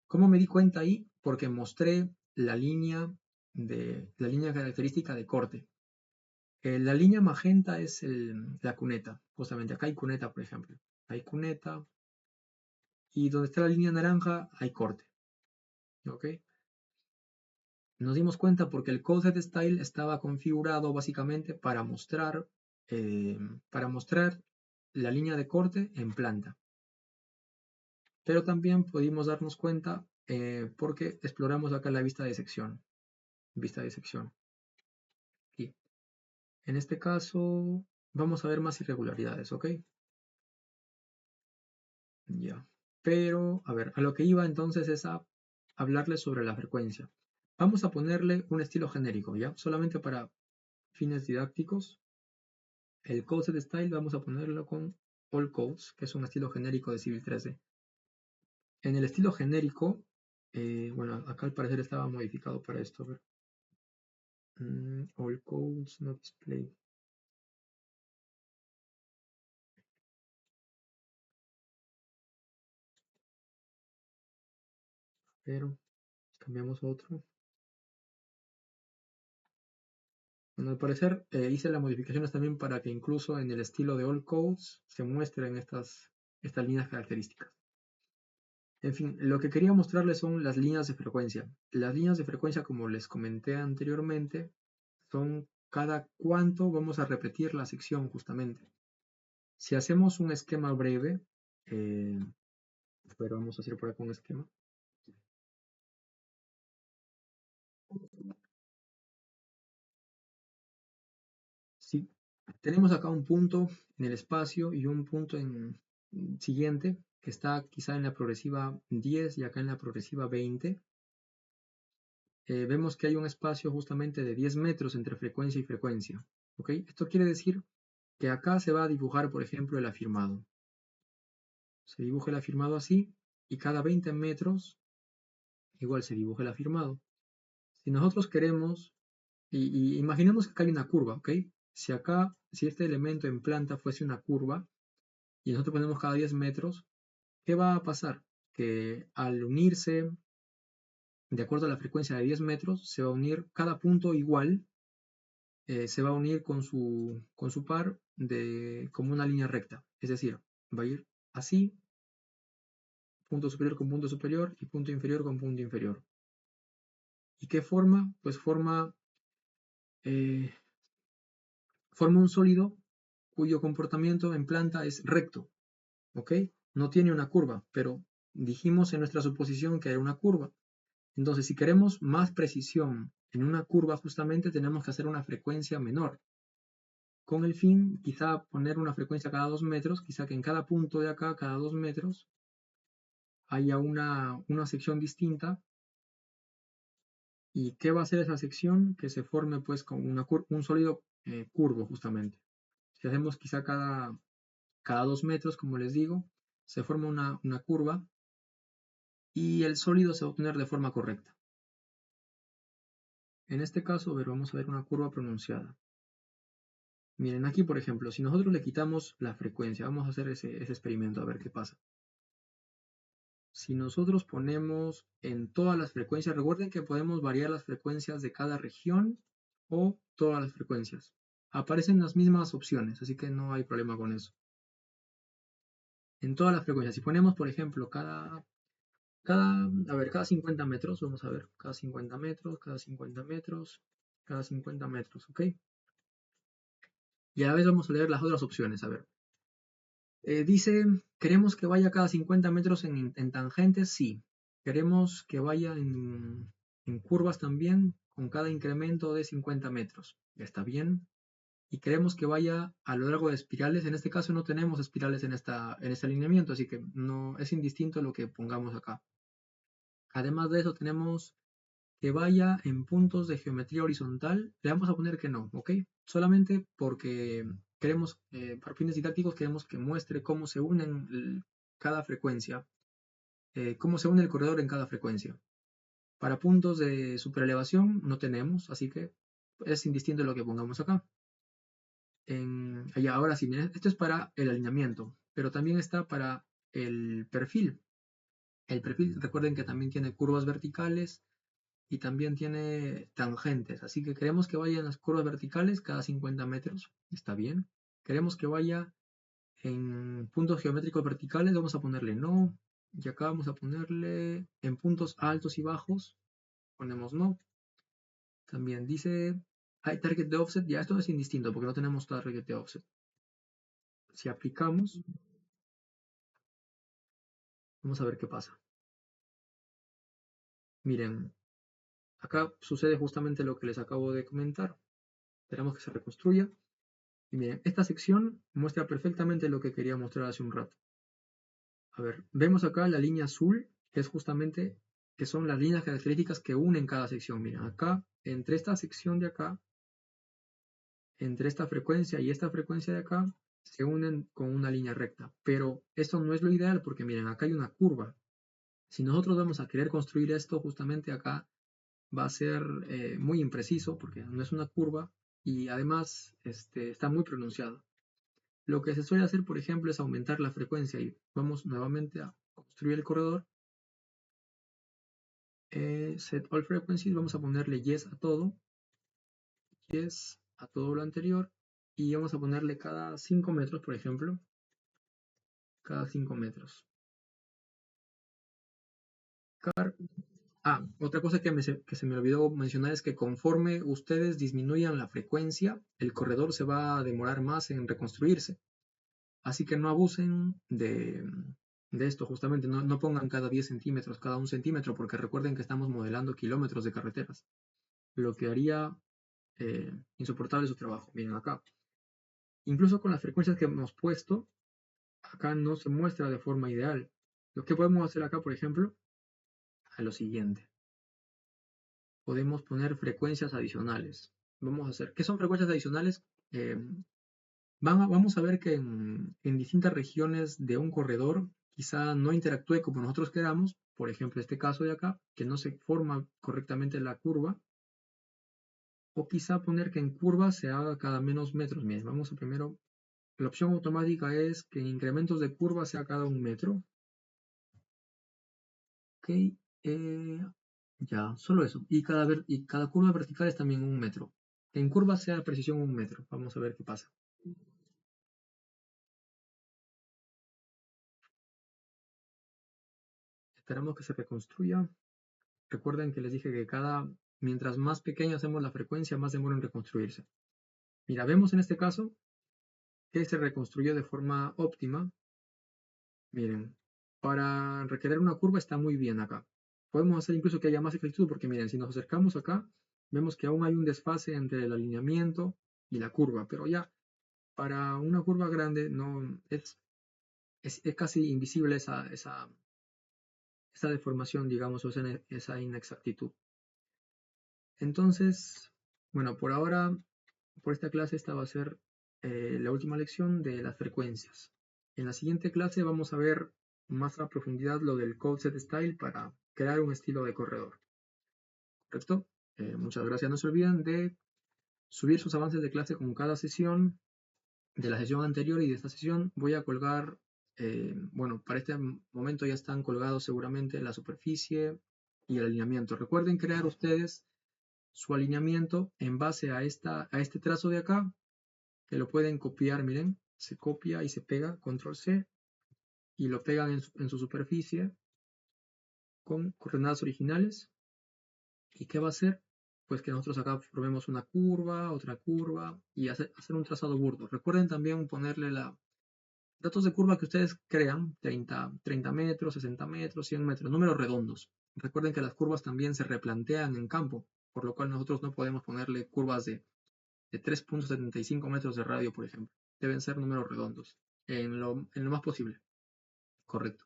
Speaker 1: ¿Cómo me di cuenta ahí? Porque mostré la línea característica de corte. La línea magenta es la cuneta, justamente acá hay cuneta, por ejemplo. Hay cuneta y donde está la línea naranja hay corte. ¿Ok? Nos dimos cuenta porque el code set style estaba configurado básicamente para mostrar la línea de corte en planta. Pero también pudimos darnos cuenta porque exploramos acá la vista de sección. Vista de sección. Aquí. En este caso vamos a ver más irregularidades, ¿ok? Ya. Pero, a ver, a lo que iba entonces es a hablarles sobre la frecuencia. Vamos a ponerle un estilo genérico, ¿ya? Solamente para fines didácticos. El codeset style vamos a ponerlo con all codes, que es un estilo genérico de Civil 3D. En el estilo genérico, bueno, acá al parecer estaba modificado para esto. A ver. All codes not displayed. Pero cambiamos a otro. Bueno, al parecer hice las modificaciones también para que incluso en el estilo de all codes se muestren estas líneas características. En fin, lo que quería mostrarles son las líneas de frecuencia. Las líneas de frecuencia, como les comenté anteriormente, son cada cuánto vamos a repetir la sección justamente. Si hacemos un esquema breve, pero vamos a hacer por acá un esquema. Sí, tenemos acá un punto en el espacio y un punto en siguiente que está quizá en la progresiva 10 y acá en la progresiva 20. Vemos que hay un espacio justamente de 10 metros entre frecuencia y frecuencia. ¿Ok? Esto quiere decir que acá se va a dibujar, por ejemplo, el afirmado. Se dibuja el afirmado así y cada 20 metros igual se dibuja el afirmado. Si nosotros queremos, y imaginemos que acá hay una curva, ¿ok? Si este elemento en planta fuese una curva y nosotros ponemos cada 10 metros, ¿qué va a pasar? Que al unirse, de acuerdo a la frecuencia de 10 metros, se va a unir cada punto igual, se va a unir con su par como una línea recta. Es decir, va a ir así, punto superior con punto superior y punto inferior con punto inferior. ¿Y qué forma? Pues eh, forma un sólido cuyo comportamiento en planta es recto, ¿ok? No tiene una curva, pero dijimos en nuestra suposición que era una curva. Entonces, si queremos más precisión en una curva, justamente tenemos que hacer una frecuencia menor. Con el fin, quizá poner una frecuencia cada 2 metros, quizá que en cada punto de acá, cada 2 metros, haya una sección distinta. ¿Y qué va a hacer esa sección? Que se forme pues con un sólido curvo, justamente. Si hacemos quizá cada 2 metros, como les digo, se forma una curva y el sólido se va a obtener de forma correcta. En este caso, vamos a ver una curva pronunciada. Miren, aquí por ejemplo, si nosotros le quitamos la frecuencia, vamos a hacer ese experimento a ver qué pasa. Si nosotros ponemos en todas las frecuencias, recuerden que podemos variar las frecuencias de cada región o todas las frecuencias. Aparecen las mismas opciones, así que no hay problema con eso. En todas las frecuencias, si ponemos por ejemplo cada 50 metros, vamos a ver, cada 50 metros, cada 50 metros, cada 50 metros, ¿ok? Y a la vez vamos a leer las otras opciones, a ver. Dice, ¿queremos que vaya cada 50 metros en tangentes? Sí. ¿Queremos que vaya en curvas también con cada incremento de 50 metros? Está bien. Y queremos que vaya a lo largo de espirales. En este caso no tenemos espirales en este alineamiento, así que no es indistinto lo que pongamos acá. Además de eso tenemos que vaya en puntos de geometría horizontal. Le vamos a poner que no, ¿ok? Solamente porque queremos, para fines didácticos, queremos que muestre cómo se unen cada frecuencia, cómo se une el corredor en cada frecuencia. Para puntos de superelevación no tenemos, así que es indistinto lo que pongamos acá. Ahora sí, miren, esto es para el alineamiento, pero también está para el perfil. El perfil, recuerden que también tiene curvas verticales y también tiene tangentes, así que queremos que vaya en las curvas verticales cada 50 metros, está bien. Queremos que vaya en puntos geométricos verticales, vamos a ponerle no, y acá vamos a ponerle en puntos altos y bajos, ponemos no. También dice, hay target de offset, ya esto es indistinto porque no tenemos target de offset. Si aplicamos, vamos a ver qué pasa. Miren, acá sucede justamente lo que les acabo de comentar. Esperamos que se reconstruya. Y miren, esta sección muestra perfectamente lo que quería mostrar hace un rato. A ver, vemos acá la línea azul, que es justamente, que son las líneas características que unen cada sección. Miren, acá, entre esta sección de acá, entre esta frecuencia y esta frecuencia de acá, se unen con una línea recta. Pero esto no es lo ideal porque miren, acá hay una curva. Si nosotros vamos a querer construir esto, justamente acá va a ser muy impreciso porque no es una curva y además está muy pronunciado. Lo que se suele hacer, por ejemplo, es aumentar la frecuencia y vamos nuevamente a construir el corredor. Set all frequencies, vamos a ponerle yes a todo. Yes a todo lo anterior. Y vamos a ponerle cada 5 metros, por ejemplo. Cada 5 metros. Otra cosa que se me olvidó mencionar es que conforme ustedes disminuyan la frecuencia, el corredor se va a demorar más en reconstruirse. Así que no abusen de esto, justamente. No pongan cada 10 centímetros, cada 1 centímetro, porque recuerden que estamos modelando kilómetros de carreteras. Lo que haría insoportable su trabajo. Miren acá. Incluso con las frecuencias que hemos puesto, acá no se muestra de forma ideal. Lo que podemos hacer acá, por ejemplo, es lo siguiente. Podemos poner frecuencias adicionales. Vamos a hacer, ¿qué son frecuencias adicionales? Vamos a ver que en distintas regiones de un corredor quizá no interactúe como nosotros queramos, por ejemplo este caso de acá, que no se forma correctamente la curva, O quizá poner que en curva se haga cada menos metros. Bien, vamos a primero, la opción automática es que en incrementos de curva sea cada 1 metro. Ok, ya, solo eso. Y cada curva vertical es también 1 metro. Que en curva sea precisión 1 metro. Vamos a ver qué pasa. Esperamos que se reconstruya. Recuerden que les dije que mientras más pequeña hacemos la frecuencia, más demora en reconstruirse. Mira, vemos en este caso que se reconstruyó de forma óptima. Miren, para requerir una curva está muy bien acá. Podemos hacer incluso que haya más exactitud porque miren, si nos acercamos acá, vemos que aún hay un desfase entre el alineamiento y la curva, pero ya para una curva grande no es casi invisible esa deformación, digamos, o esa inexactitud. Entonces, bueno, por ahora, por esta clase, esta va a ser la última lección de las frecuencias. En la siguiente clase vamos a ver más a profundidad lo del code set style para crear un estilo de corredor. ¿Correcto? Muchas gracias. No se olviden de subir sus avances de clase con cada sesión de la sesión anterior y de esta sesión. Voy a colgar, bueno, para este momento ya están colgados seguramente la superficie y el alineamiento. Recuerden crear ustedes su alineamiento en base a este trazo de acá, que lo pueden copiar, miren, se copia y se pega, control C, y lo pegan en su superficie con coordenadas originales. ¿Y qué va a hacer? Pues que nosotros acá formemos una curva, otra curva, y hacer un trazado burdo. Recuerden también ponerle datos de curva que ustedes crean, 30 metros, 60 metros, 100 metros, números redondos. Recuerden que las curvas también se replantean en campo, por lo cual nosotros no podemos ponerle curvas de 3.75 metros de radio, por ejemplo. Deben ser números redondos, en lo más posible. Correcto.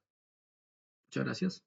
Speaker 1: Muchas gracias.